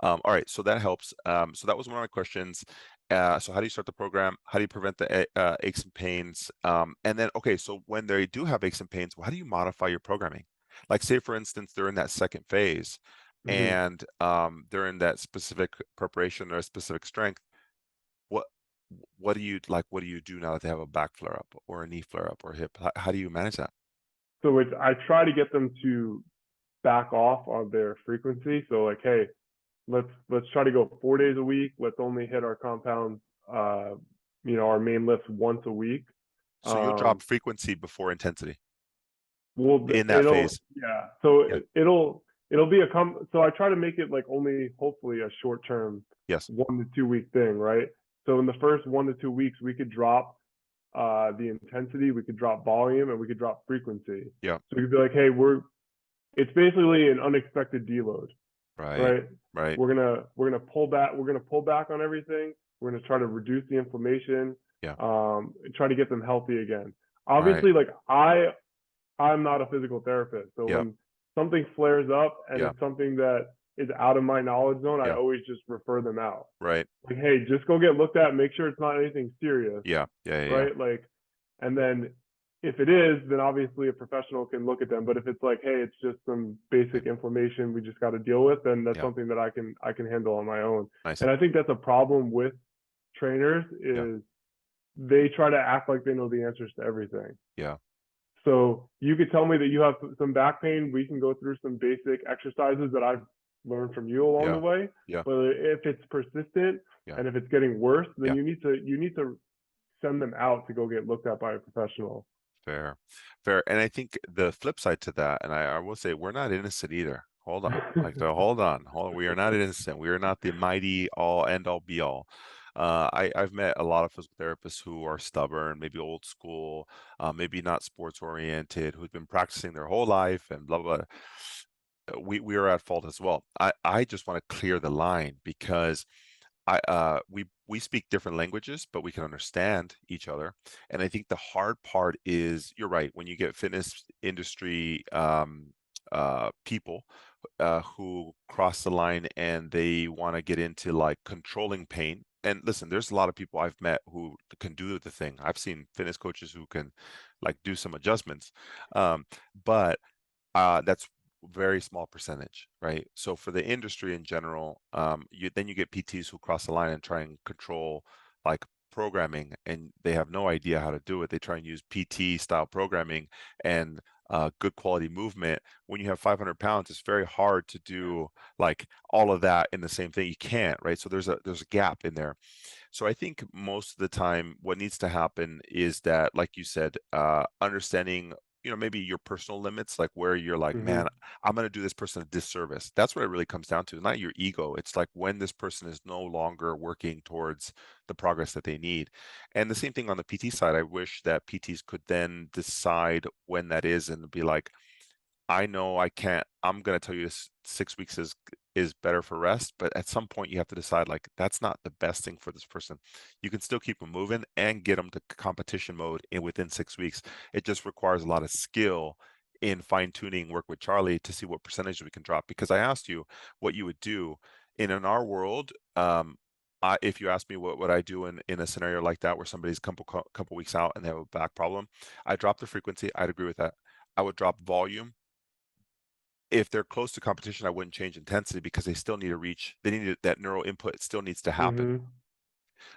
[SPEAKER 1] All right, so that helps. So that was one of my questions. So how do you start the program? How do you prevent the aches and pains? And then, okay, so when they do have aches and pains, well, how do you modify your programming? Like say, for instance, they're in that second phase
[SPEAKER 2] Mm-hmm.
[SPEAKER 1] and they're in that specific preparation or a specific strength. What what do you like? What do you do now that they have a back flare up or a knee flare up or hip? How do you manage that?
[SPEAKER 2] So I try to get them to back off on their frequency. So like, hey, let's try to go 4 days a week. Let's only hit our compounds, uh, our main lifts once a week.
[SPEAKER 1] So you'll drop
[SPEAKER 2] Um,
[SPEAKER 1] frequency before intensity
[SPEAKER 2] well,
[SPEAKER 1] in that
[SPEAKER 2] it'll
[SPEAKER 1] phase.
[SPEAKER 2] yeah. So
[SPEAKER 1] Yeah.
[SPEAKER 2] it'll be so I try to make it like only hopefully a short term
[SPEAKER 1] Yes.
[SPEAKER 2] 1 to 2 week thing, right? So in the first 1 to 2 weeks, we could drop the intensity, we could drop volume, and we could drop frequency.
[SPEAKER 1] Yeah.
[SPEAKER 2] So we could be like, hey, it's basically an unexpected deload,
[SPEAKER 1] Right.
[SPEAKER 2] right?
[SPEAKER 1] Right.
[SPEAKER 2] We're gonna pull back. We're gonna pull back on everything. We're gonna try to reduce the inflammation.
[SPEAKER 1] Yeah.
[SPEAKER 2] Try to get them healthy again.
[SPEAKER 1] Right.
[SPEAKER 2] Obviously, like I'm not a physical therapist, so
[SPEAKER 1] Yeah.
[SPEAKER 2] when something flares up and
[SPEAKER 1] Yeah.
[SPEAKER 2] it's something that is out of my knowledge zone, I
[SPEAKER 1] Yeah.
[SPEAKER 2] always just refer them out.
[SPEAKER 1] Right.
[SPEAKER 2] Like, hey, just go get looked at. Make sure it's not anything serious,
[SPEAKER 1] Yeah. Yeah. Yeah. Yeah.
[SPEAKER 2] right? Like, and then if it is, then obviously a professional can look at them. But if it's like, hey, it's just some
[SPEAKER 1] Right.
[SPEAKER 2] basic inflammation we just got to deal with, then that's
[SPEAKER 1] Yeah.
[SPEAKER 2] something that I can handle on my own.
[SPEAKER 1] Nice.
[SPEAKER 2] And I think that's a problem with trainers
[SPEAKER 1] Yeah.
[SPEAKER 2] is they try to act like they know the answers to everything.
[SPEAKER 1] Yeah.
[SPEAKER 2] So you could tell me that you have some back pain. We can go through some basic exercises that I've learned from you along the
[SPEAKER 1] Yeah.
[SPEAKER 2] way.
[SPEAKER 1] Yeah.
[SPEAKER 2] But if it's persistent
[SPEAKER 1] Yeah.
[SPEAKER 2] and if it's getting worse, then
[SPEAKER 1] Yeah.
[SPEAKER 2] you need to send them out to go get looked at by a professional.
[SPEAKER 1] Fair. Fair. And I think the flip side to that, and I will say we're not innocent either. Hold on. Like so hold on. Hold on. We are not innocent. We are not the mighty all end all be all. I've met a lot of physical therapists who are stubborn, maybe old school, maybe not sports oriented, who've been practicing their whole life and blah blah. We are at fault as well. I just want to clear the line because we speak different languages, but we can understand each other. And I think the hard part is you're right, when you get fitness industry people who cross the line and they want to get into like controlling pain. And listen, there's a lot of people I've met who can do the thing. I've seen fitness coaches who can like do some adjustments. But that's very small percentage, right? So for the industry in general, you get PTs who cross the line and try and control like programming, and they have no idea how to do it. They try and use PT style programming and good quality movement. When you have 500 pounds, it's very hard to do like all of that in the same thing. You can't, right? So there's a gap in there. So I think most of the time, what needs to happen is that, like you said, understanding, maybe your personal limits, like where you're like,
[SPEAKER 2] Mm-hmm.
[SPEAKER 1] man, I'm going to do this person a disservice. That's what it really comes down to, not your ego. It's like when this person is no longer working towards the progress that they need. And the same thing on the PT side. I wish that PTs could then decide when that is and be like, I know I can't. I'm gonna tell you this 6 weeks is better for rest, but at some point you have to decide like that's not the best thing for this person. You can still keep them moving and get them to competition mode in within 6 weeks. It just requires a lot of skill in fine tuning work with Charlie to see what percentage we can drop. Because I asked you what you would do in our world. If you ask me what would I do in a scenario like that where somebody's couple weeks out and they have a back problem, I drop the frequency. I'd agree with that. I would drop volume. If they're close to competition, I wouldn't change intensity because they still need to reach, they need that neural input. It still needs to happen.
[SPEAKER 2] Mm-hmm.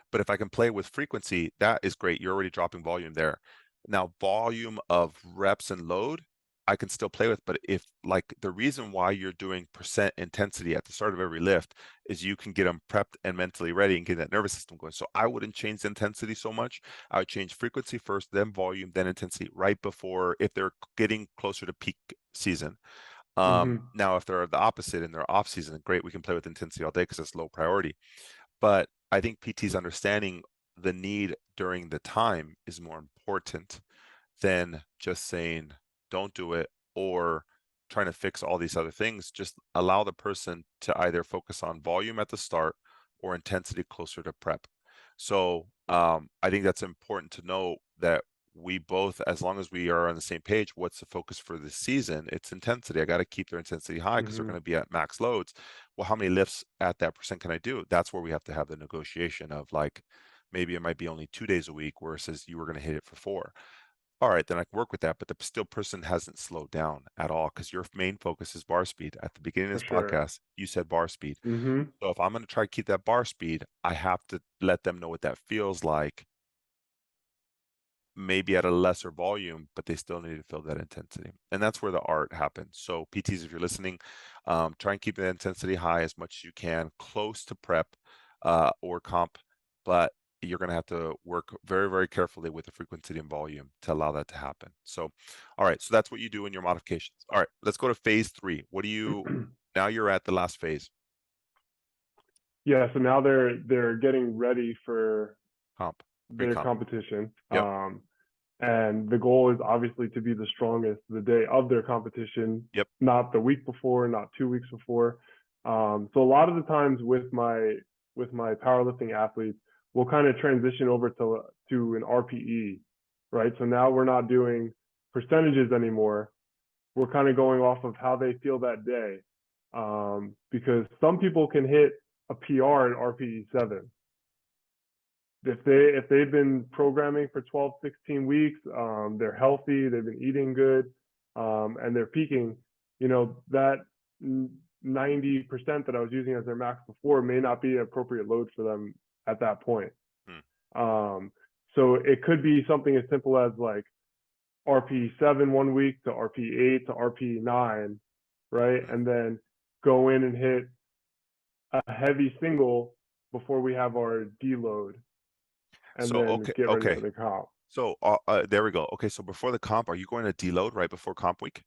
[SPEAKER 1] But if I can play with frequency, that is great. You're already dropping volume there. Now, volume of reps and load, I can still play with. But if like the reason why you're doing percent intensity at the start of every lift is you can get them prepped and mentally ready and get that nervous system going. So I wouldn't change the intensity so much. I would change frequency first, then volume, then intensity right before if they're getting closer to peak season.
[SPEAKER 2] Mm-hmm.
[SPEAKER 1] Now, if they're the opposite and they're off season, great, we can play with intensity all day because it's low priority. But I think PT's understanding the need during the time is more important than just saying don't do it or trying to fix all these other things. Just allow the person to either focus on volume at the start or intensity closer to prep. So I think that's important to know that we both, as long as we are on the same page, what's the focus for this season? It's intensity. I got to keep their intensity high because they're
[SPEAKER 2] Mm-hmm.
[SPEAKER 1] going to be at max loads. Well, how many lifts at that percent can I do? That's where we have to have the negotiation of like, maybe it might be only 2 days a week, where it says you were going to hit it for 4. All right, then I can work with that, but the still person hasn't slowed down at all because your main focus is bar speed. At the beginning of
[SPEAKER 2] For
[SPEAKER 1] this
[SPEAKER 2] sure.
[SPEAKER 1] podcast, you said bar speed.
[SPEAKER 2] Mm-hmm.
[SPEAKER 1] So if I'm going to try to keep that bar speed, I have to let them know what that feels like, maybe at a lesser volume, but they still need to feel that intensity. And that's where the art happens. So PTs, if you're listening, try and keep the intensity high as much as you can, close to prep or comp, but you're going to have to work very, very carefully with the frequency and volume to allow that to happen. So, all right. So that's what you do in your modifications. All right. Let's go to phase 3. What do you, now you're at the last phase,
[SPEAKER 2] Yeah, so now they're getting ready for
[SPEAKER 1] comp,
[SPEAKER 2] their
[SPEAKER 1] pre-comp.
[SPEAKER 2] competition.
[SPEAKER 1] Yep.
[SPEAKER 2] And the goal is obviously to be the strongest the day of their competition,
[SPEAKER 1] Yep.
[SPEAKER 2] not the week before, not 2 weeks before. So a lot of the times with my powerlifting athletes, we'll kind of transition over to an RPE, right? So now we're not doing percentages anymore. We're kind of going off of how they feel that day, because some people can hit a PR in RPE 7 if they've been programming for 12, 16 weeks, they're healthy, they've been eating good, and they're peaking. That 90% that I was using as their max before may not be an appropriate load for them at that point.
[SPEAKER 1] Hmm.
[SPEAKER 2] So it could be something as simple as like RP7 1 week to RP8 to RP9, right?
[SPEAKER 1] Hmm.
[SPEAKER 2] And then go in and hit a heavy single before we have our deload, and
[SPEAKER 1] So,
[SPEAKER 2] then
[SPEAKER 1] okay.
[SPEAKER 2] get ready for
[SPEAKER 1] Okay.
[SPEAKER 2] the comp.
[SPEAKER 1] So there we go. Okay, so before the comp, are you going to deload right before comp week?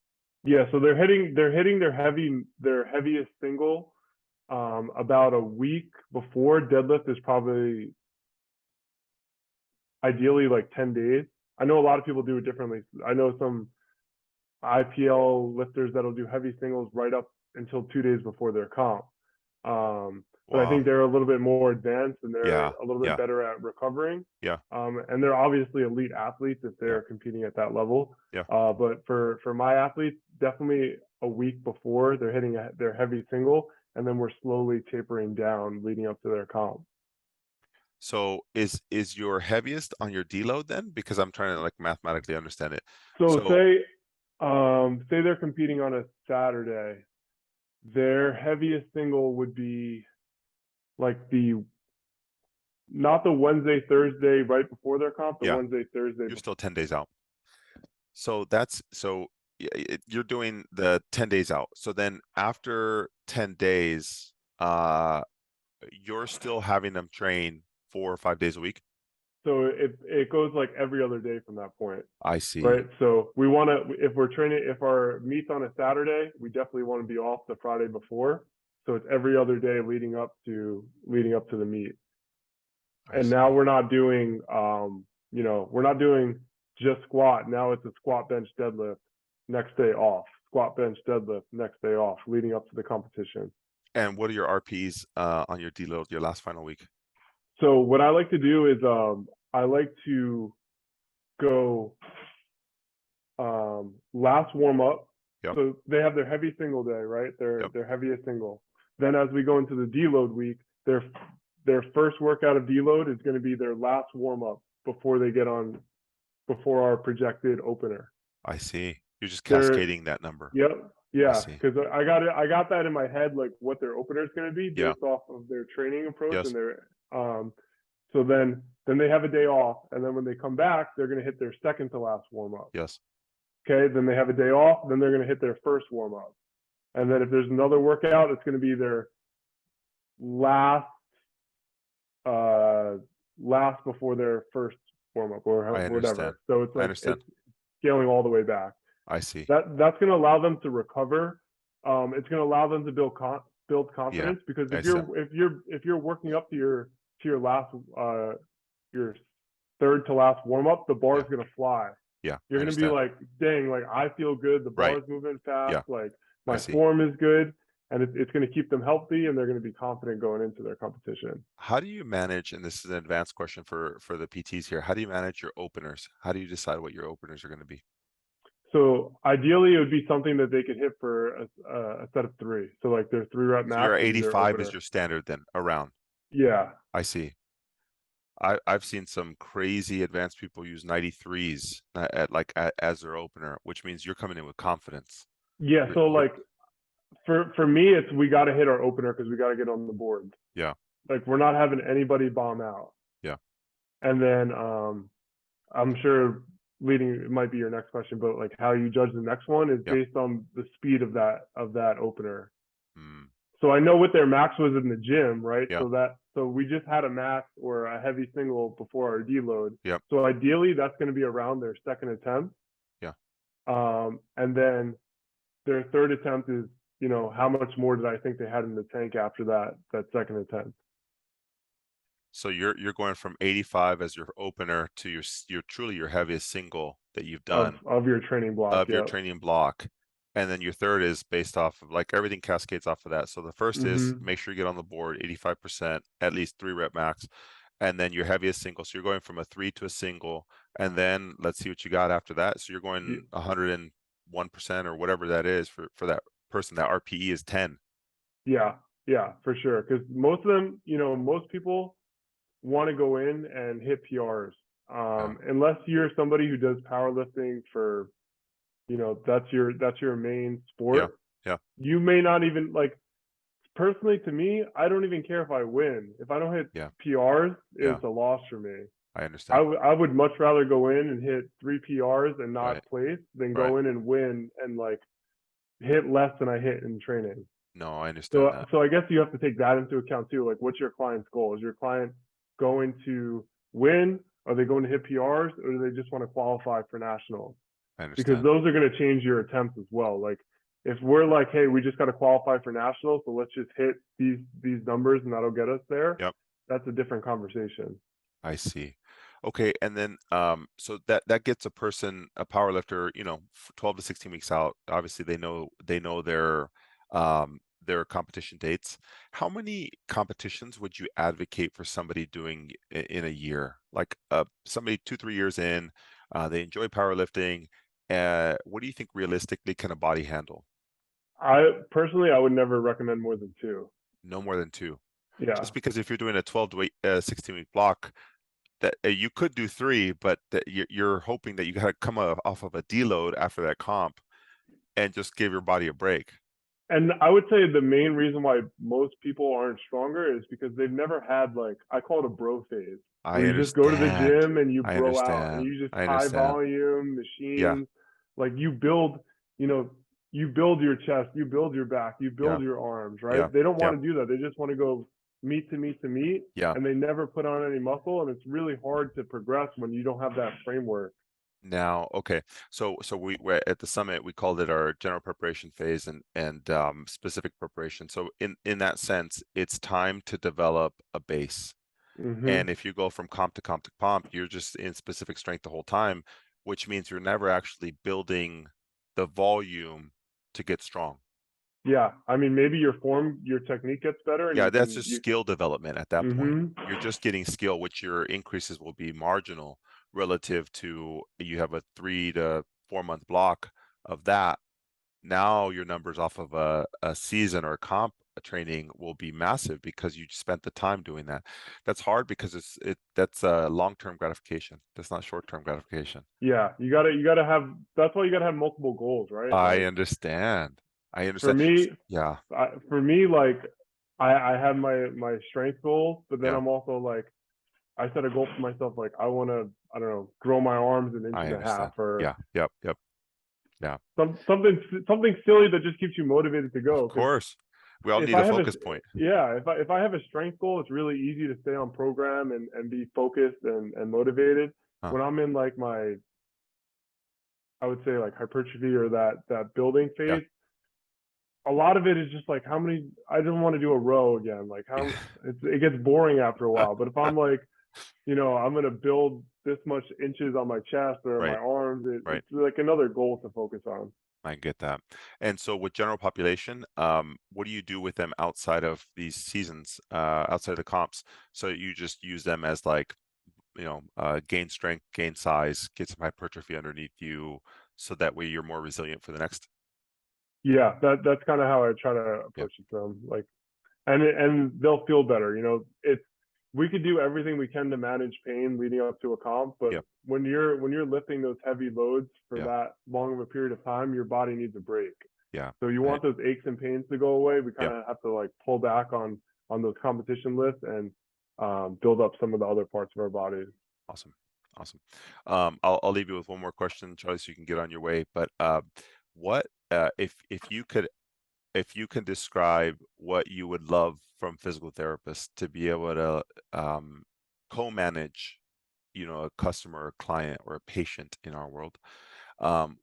[SPEAKER 2] Yeah, so they're hitting their heaviest single about a week before. Deadlift is probably ideally like 10 days. I know a lot of people do it differently. I know some IPL lifters that'll do heavy singles right up until 2 days before their comp. But I
[SPEAKER 1] Wow.
[SPEAKER 2] think they're a little bit more advanced and they're
[SPEAKER 1] Yeah.
[SPEAKER 2] a little bit
[SPEAKER 1] Yeah.
[SPEAKER 2] better at recovering.
[SPEAKER 1] Yeah.
[SPEAKER 2] And they're obviously elite athletes if
[SPEAKER 1] Yeah.
[SPEAKER 2] they're competing at that level.
[SPEAKER 1] Yeah.
[SPEAKER 2] But for my athletes, definitely a week before they're hitting their heavy single, and then we're slowly tapering down leading up to their comp.
[SPEAKER 1] So is your heaviest on your deload then? Because I'm trying to like mathematically understand it.
[SPEAKER 2] So
[SPEAKER 1] So
[SPEAKER 2] say they're competing on a Saturday, their heaviest single would be like the not the Wednesday Thursday right before their comp, the
[SPEAKER 1] yeah,
[SPEAKER 2] Wednesday Thursday
[SPEAKER 1] you're
[SPEAKER 2] before.
[SPEAKER 1] still 10 days out. So that's so you're doing the 10 days out. So then after 10 days, you're still having them train 4 or 5 days a week.
[SPEAKER 2] So it goes like every other day from that point,
[SPEAKER 1] I see.
[SPEAKER 2] right? So we want to, if we're training, if our meet's on a Saturday, we definitely want to be off the Friday before. So it's every other day leading up to the meet.
[SPEAKER 1] I
[SPEAKER 2] And now
[SPEAKER 1] see.
[SPEAKER 2] we're not doing just squat. Now it's a squat, bench, deadlift, next day off. Squat, bench, deadlift, next day off, leading up to the competition.
[SPEAKER 1] And what are your RPs on your deload, your last final week?
[SPEAKER 2] So what I like to do is I like to go last warm up.
[SPEAKER 1] Yep.
[SPEAKER 2] So they have their heavy single day, right?
[SPEAKER 1] Yep.
[SPEAKER 2] Their heaviest single. Then as we go into the deload week, their first workout of deload is going to be their last warm up before our projected opener.
[SPEAKER 1] I see. You're just
[SPEAKER 2] They're
[SPEAKER 1] cascading that number.
[SPEAKER 2] Yep.
[SPEAKER 1] I
[SPEAKER 2] Yeah,
[SPEAKER 1] see.
[SPEAKER 2] because I got that in my head, like what their opener is going to be
[SPEAKER 1] Yeah.
[SPEAKER 2] based off of their training approach
[SPEAKER 1] Yes.
[SPEAKER 2] and their so then they have a day off, and then when they come back, they're going to hit their second to last warm up.
[SPEAKER 1] Yes.
[SPEAKER 2] Okay, then they have a day off, then they're going to hit their first warm up. And then if there's another workout, it's going to be their last last before their first warm up or
[SPEAKER 1] I understand.
[SPEAKER 2] whatever. So it's
[SPEAKER 1] I
[SPEAKER 2] like
[SPEAKER 1] understand.
[SPEAKER 2] it's scaling all the way back.
[SPEAKER 1] I see.
[SPEAKER 2] That's going to allow them to recover. It's going to allow them to build
[SPEAKER 1] Yeah,
[SPEAKER 2] confidence, because
[SPEAKER 1] I
[SPEAKER 2] if
[SPEAKER 1] see.
[SPEAKER 2] you're working up to your last your third to last warm up, the bar
[SPEAKER 1] Yeah,
[SPEAKER 2] is going to fly.
[SPEAKER 1] yeah, I
[SPEAKER 2] You're going to be
[SPEAKER 1] understand.
[SPEAKER 2] like, dang, like I feel good. The
[SPEAKER 1] Right.
[SPEAKER 2] bar is moving fast.
[SPEAKER 1] Yeah,
[SPEAKER 2] Like
[SPEAKER 1] I
[SPEAKER 2] my
[SPEAKER 1] see.
[SPEAKER 2] form is good, and it's going to keep them healthy, and they're going to be confident going into their competition.
[SPEAKER 1] How do you manage, and this is an advanced question for the PTs here, how do you manage your openers? How do you decide what your openers are going to be?
[SPEAKER 2] So ideally, it would be something that they could hit for a set of three. So like their 3 rep
[SPEAKER 1] So your
[SPEAKER 2] max would be their
[SPEAKER 1] 85 is
[SPEAKER 2] opener.
[SPEAKER 1] your standard then, around.
[SPEAKER 2] Yeah.
[SPEAKER 1] I see. I've seen some crazy advanced people use 93s as their opener, which means you're coming in with confidence.
[SPEAKER 2] Yeah.
[SPEAKER 1] You're,
[SPEAKER 2] So
[SPEAKER 1] you're
[SPEAKER 2] like for me, it's we got to hit our opener because we got to get on the board.
[SPEAKER 1] yeah,
[SPEAKER 2] Like we're not having anybody bomb out.
[SPEAKER 1] yeah,
[SPEAKER 2] And then I'm sure leading, it might be your next question, but like how you judge the next one is
[SPEAKER 1] yeah.
[SPEAKER 2] based on the speed of that opener.
[SPEAKER 1] Mm,
[SPEAKER 2] So I know what their max was in the gym, right?
[SPEAKER 1] yeah,
[SPEAKER 2] So we just had a max or a heavy single before our deload.
[SPEAKER 1] yeah,
[SPEAKER 2] So ideally that's going to be around their second attempt.
[SPEAKER 1] yeah.
[SPEAKER 2] And then their third attempt is, how much more did I think they had in the tank after that second attempt?
[SPEAKER 1] So you're going from 85 as your opener to your truly your heaviest single that you've done
[SPEAKER 2] Of your training block.
[SPEAKER 1] of your
[SPEAKER 2] Yeah.
[SPEAKER 1] training block. And then your third is based off of like everything cascades off of that. So the first is
[SPEAKER 2] Mm-hmm.
[SPEAKER 1] make sure you get on the board 85%, at least 3 rep max. And then your heaviest single. So you're going from a 3 to a single. And then let's see what you got after that. So you're going 101% or whatever that is for that person. That RPE is 10.
[SPEAKER 2] Yeah, yeah, for sure. Because most of them, most people want to go in and hit PRs.
[SPEAKER 1] Yeah.
[SPEAKER 2] Unless you're somebody who does powerlifting for, that's your main
[SPEAKER 1] Yeah.
[SPEAKER 2] sport.
[SPEAKER 1] Yeah.
[SPEAKER 2] You may not even like. Personally, to me, I don't even care if I win. If I don't hit
[SPEAKER 1] Yeah.
[SPEAKER 2] PRs,
[SPEAKER 1] Yeah.
[SPEAKER 2] it's a loss for me.
[SPEAKER 1] I understand.
[SPEAKER 2] I would much rather go in and hit 3 PRs and
[SPEAKER 1] Right.
[SPEAKER 2] not place than
[SPEAKER 1] Right.
[SPEAKER 2] go in and win and like hit less than I hit in training.
[SPEAKER 1] No, I understand
[SPEAKER 2] So,
[SPEAKER 1] that.
[SPEAKER 2] so I guess you have to take that into account too. Like, what's your client's goal? Is your client going to win? Are they going to hit PRs, or do they just want to qualify for nationals?
[SPEAKER 1] I
[SPEAKER 2] Because
[SPEAKER 1] understand.
[SPEAKER 2] those are going to change your attempts as well. Like, if we're like, hey, we just got to qualify for nationals, so let's just hit these numbers and that'll get us there.
[SPEAKER 1] Yep.
[SPEAKER 2] That's a different conversation.
[SPEAKER 1] I see. Okay, and then so that gets a person, a power lifter, 12 to 16 weeks out. Obviously, they know their competition dates. How many competitions would you advocate for somebody doing in a year? Like somebody 2, 3 years in, they enjoy powerlifting. What do you think realistically can a body handle?
[SPEAKER 2] I would never recommend more than two.
[SPEAKER 1] No more than two.
[SPEAKER 2] Yeah.
[SPEAKER 1] Just because if you're doing a 12 to 16 week block, that you could do 3, but that you're hoping that you got to come off of a deload after that comp and just give your body a break.
[SPEAKER 2] And I would say the main reason why most people aren't stronger is because they've never had, like, I call it a bro phase,
[SPEAKER 1] I
[SPEAKER 2] where you just go to the
[SPEAKER 1] understand.
[SPEAKER 2] gym and you
[SPEAKER 1] I
[SPEAKER 2] bro out and
[SPEAKER 1] understand.
[SPEAKER 2] you just
[SPEAKER 1] I
[SPEAKER 2] high
[SPEAKER 1] understand.
[SPEAKER 2] volume
[SPEAKER 1] Yeah.
[SPEAKER 2] machines. Like you know, you build your chest, you build your back, you
[SPEAKER 1] Yeah.
[SPEAKER 2] build your arms,
[SPEAKER 1] Yeah.
[SPEAKER 2] right? They don't
[SPEAKER 1] Yeah.
[SPEAKER 2] want to do that. They just want to go meet to meet to meet,
[SPEAKER 1] Yeah.
[SPEAKER 2] and they never put on any muscle. And it's really hard to progress when you don't have that framework.
[SPEAKER 1] Now, okay. So we're at the summit, we called it our general preparation phase and specific preparation. So in that sense, it's time to develop a base.
[SPEAKER 2] Mm-hmm.
[SPEAKER 1] And if you go from comp to comp to comp, you're just in specific strength the whole time, which means you're never actually building the volume to get strong.
[SPEAKER 2] Yeah, I mean, maybe your technique gets better, and
[SPEAKER 1] Yeah,
[SPEAKER 2] you
[SPEAKER 1] that's
[SPEAKER 2] can
[SPEAKER 1] just skill development at that point.
[SPEAKER 2] Mm-hmm.
[SPEAKER 1] You're just getting skill, which your increases will be marginal relative to you have a 3 to 4 month block of that. Now your numbers off of a season or a comp training will be massive because you spent the time doing that. That's hard because that's a long-term gratification. That's not short-term gratification.
[SPEAKER 2] Yeah, you gotta have. That's why you gotta have multiple goals, right?
[SPEAKER 1] I
[SPEAKER 2] Like
[SPEAKER 1] understand. I
[SPEAKER 2] for
[SPEAKER 1] understand.
[SPEAKER 2] me,
[SPEAKER 1] Yeah,
[SPEAKER 2] like I have my strength goals, but then
[SPEAKER 1] yeah,
[SPEAKER 2] I'm also like I set a goal for myself. Like I want to, I don't know, grow my arms an inch
[SPEAKER 1] I
[SPEAKER 2] and a half,
[SPEAKER 1] understand.
[SPEAKER 2] or
[SPEAKER 1] Yeah, yep, yep. Yeah.
[SPEAKER 2] Something silly that just keeps you motivated to
[SPEAKER 1] Of
[SPEAKER 2] go. Because
[SPEAKER 1] course. We all
[SPEAKER 2] if
[SPEAKER 1] need a
[SPEAKER 2] I have a
[SPEAKER 1] focus point.
[SPEAKER 2] yeah, if I have a strength goal, it's really easy to stay on program and be focused and motivated.
[SPEAKER 1] Huh.
[SPEAKER 2] When I'm in like my, I would say like hypertrophy or that building
[SPEAKER 1] Yeah.
[SPEAKER 2] phase, a lot of it is just like how many. I don't want to do a row again. Like how
[SPEAKER 1] Yeah.
[SPEAKER 2] it gets boring after a while. But if I'm like, I'm gonna build this much inches on my chest or my
[SPEAKER 1] Right.
[SPEAKER 2] arms,
[SPEAKER 1] Right.
[SPEAKER 2] it's like another goal to focus on.
[SPEAKER 1] I get that. And so with general population, what do you do with them outside of these seasons, outside of the comps? So you just use them as like, gain strength, gain size, get some hypertrophy underneath you, so that way you're more resilient for the next.
[SPEAKER 2] Yeah, that's kind of how I try to
[SPEAKER 1] Yeah.
[SPEAKER 2] approach it to them. Like, and they'll feel better. It's we could do everything we can to manage pain leading up to a comp, but
[SPEAKER 1] Yeah.
[SPEAKER 2] when you're lifting those heavy loads for
[SPEAKER 1] Yeah.
[SPEAKER 2] that long of a period of time, your body needs a break.
[SPEAKER 1] Yeah.
[SPEAKER 2] So you
[SPEAKER 1] I,
[SPEAKER 2] want those aches and pains to go away. We kind
[SPEAKER 1] yeah.
[SPEAKER 2] of have to like pull back on those competition lifts and build up some of the other parts of our bodies.
[SPEAKER 1] Awesome. Awesome. I'll leave you with one more question, Charlie, so you can get on your way. But what if you can describe what you would love from physical therapists to be able to co-manage, a customer or client or a patient in our world,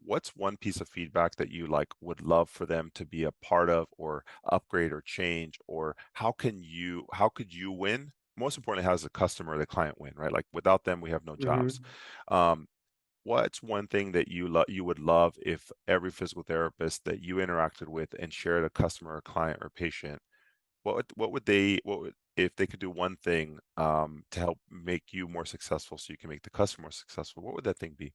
[SPEAKER 1] what's one piece of feedback that you like would love for them to be a part of or upgrade or change, or how could you win? Most importantly, how does the customer or the client win, right? Like without them, we have no jobs.
[SPEAKER 2] Mm-hmm.
[SPEAKER 1] Um, what's one thing that you would love if every physical therapist that you interacted with and shared a customer or client or patient, what would if they could do one thing to help make you more successful so you can make the customer more successful, what would that thing be?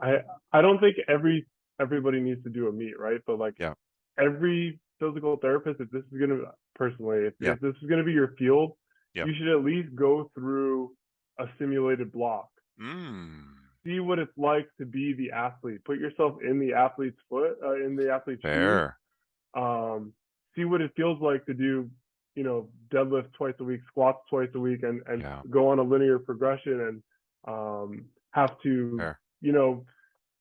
[SPEAKER 2] I I don't think everybody needs to do a meet, right? But like
[SPEAKER 1] Yeah.
[SPEAKER 2] every physical therapist, if this is gonna personally,
[SPEAKER 1] Yeah.
[SPEAKER 2] if this is gonna be your field,
[SPEAKER 1] Yeah.
[SPEAKER 2] you should at least go through a simulated block.
[SPEAKER 1] Mm,
[SPEAKER 2] See what it's like to be the athlete. Put yourself in the athlete's foot, in the athlete's shoes.
[SPEAKER 1] fair.
[SPEAKER 2] Um, See what it feels like to do, deadlift twice a week, squats twice a week, and
[SPEAKER 1] Yeah.
[SPEAKER 2] go on a linear progression and have to,
[SPEAKER 1] Fair.
[SPEAKER 2] you know,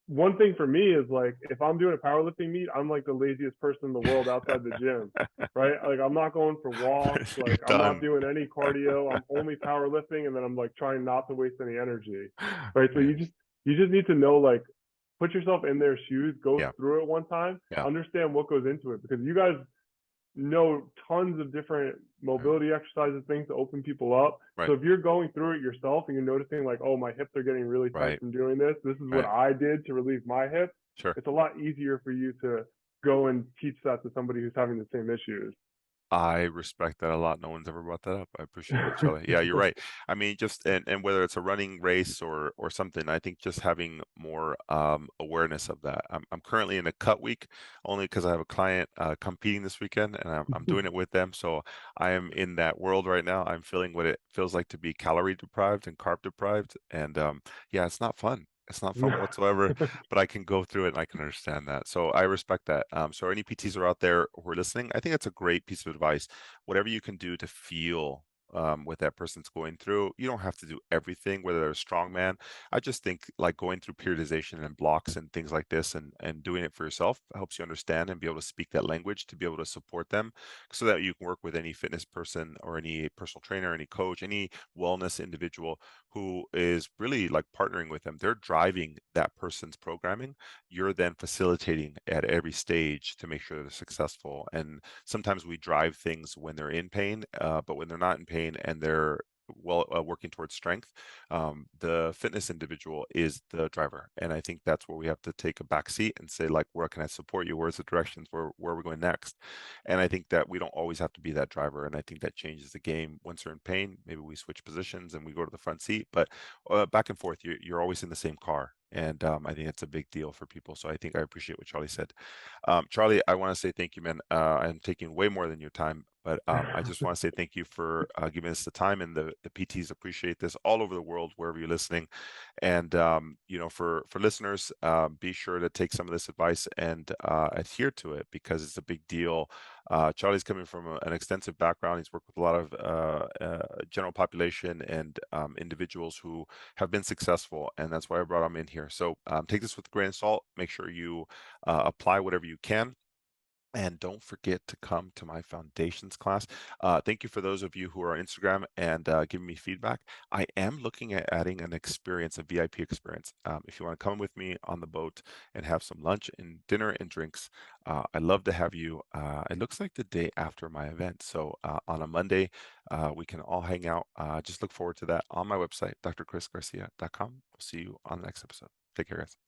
[SPEAKER 2] one thing for me is like if I'm doing a powerlifting meet, I'm like the laziest person in the world outside the gym, right? Like I'm not going for walks,
[SPEAKER 1] You're
[SPEAKER 2] like I'm not
[SPEAKER 1] done.
[SPEAKER 2] doing any cardio. I'm only powerlifting, and then I'm like trying not to waste any energy, right? So you
[SPEAKER 1] Man.
[SPEAKER 2] just you just need to know like put yourself in their shoes, go
[SPEAKER 1] Yeah.
[SPEAKER 2] through it one time,
[SPEAKER 1] Yeah.
[SPEAKER 2] understand what goes into it because you guys know tons of different
[SPEAKER 1] Right.
[SPEAKER 2] mobility exercises, things to open people up.
[SPEAKER 1] Right.
[SPEAKER 2] So if you're going through it yourself and you're noticing like, oh, my hips are getting really tight
[SPEAKER 1] Right.
[SPEAKER 2] from doing this, this is what
[SPEAKER 1] Right.
[SPEAKER 2] I did to relieve my hips.
[SPEAKER 1] Sure.
[SPEAKER 2] It's a lot easier for you to go and teach that to somebody who's having the same issues.
[SPEAKER 1] I respect that a lot. No one's ever brought that up. I appreciate it, Charlie. Yeah, you're right. I mean, just and whether it's a running race or something, I think just having more awareness of that. I'm currently in a cut week only because I have a client competing this weekend, and I'm doing it with them. So I am in that world right now. I'm feeling what it feels like to be calorie deprived and carb deprived, and yeah, it's not fun. It's not fun whatsoever, but I can go through it and I can understand that. So I respect that. So any PTs are out there who are listening, I think that's a great piece of advice. Whatever you can do to feel what that person's going through, you don't have to do everything, whether they're a strong man. I just think like going through periodization and blocks and things like this and doing it for yourself helps you understand and be able to speak that language to be able to support them so that you can work with any fitness person or any personal trainer, any coach, any wellness individual who is really like partnering with them. They're driving that person's programming. You're then facilitating at every stage to make sure they're successful. And sometimes we drive things when they're in pain, but when they're not in pain and they're working towards strength, the fitness individual is the driver. And I think that's where we have to take a back seat and say, like, where can I support you? Where's the directions? Where are we going next? And I think that we don't always have to be that driver. And I think that changes the game. Once they're in pain, maybe we switch positions and we go to the front seat. But back and forth, you're always in the same car. And I think it's a big deal for people. So I think I appreciate what Charlie said. Charlie, I want to say thank you, man. I'm taking way more than your time. But I just want to say thank you for giving us the time, and the PTs appreciate this all over the world, wherever you're listening. And for listeners, be sure to take some of this advice and adhere to it, because it's a big deal. Charlie's coming from an extensive background. He's worked with a lot of general population and individuals who have been successful, and that's why I brought him in here. So take this with a grain of salt. Make sure you apply whatever you can. And don't forget to come to my foundations class. Thank you for those of you who are on Instagram and giving me feedback. I am looking at adding an experience, a VIP experience. If you want to come with me on the boat and have some lunch and dinner and drinks, I'd love to have you. It looks like the day after my event. So on a Monday, we can all hang out. Just look forward to that on my website, drchrisgarcia.com. We'll see you on the next episode. Take care, guys.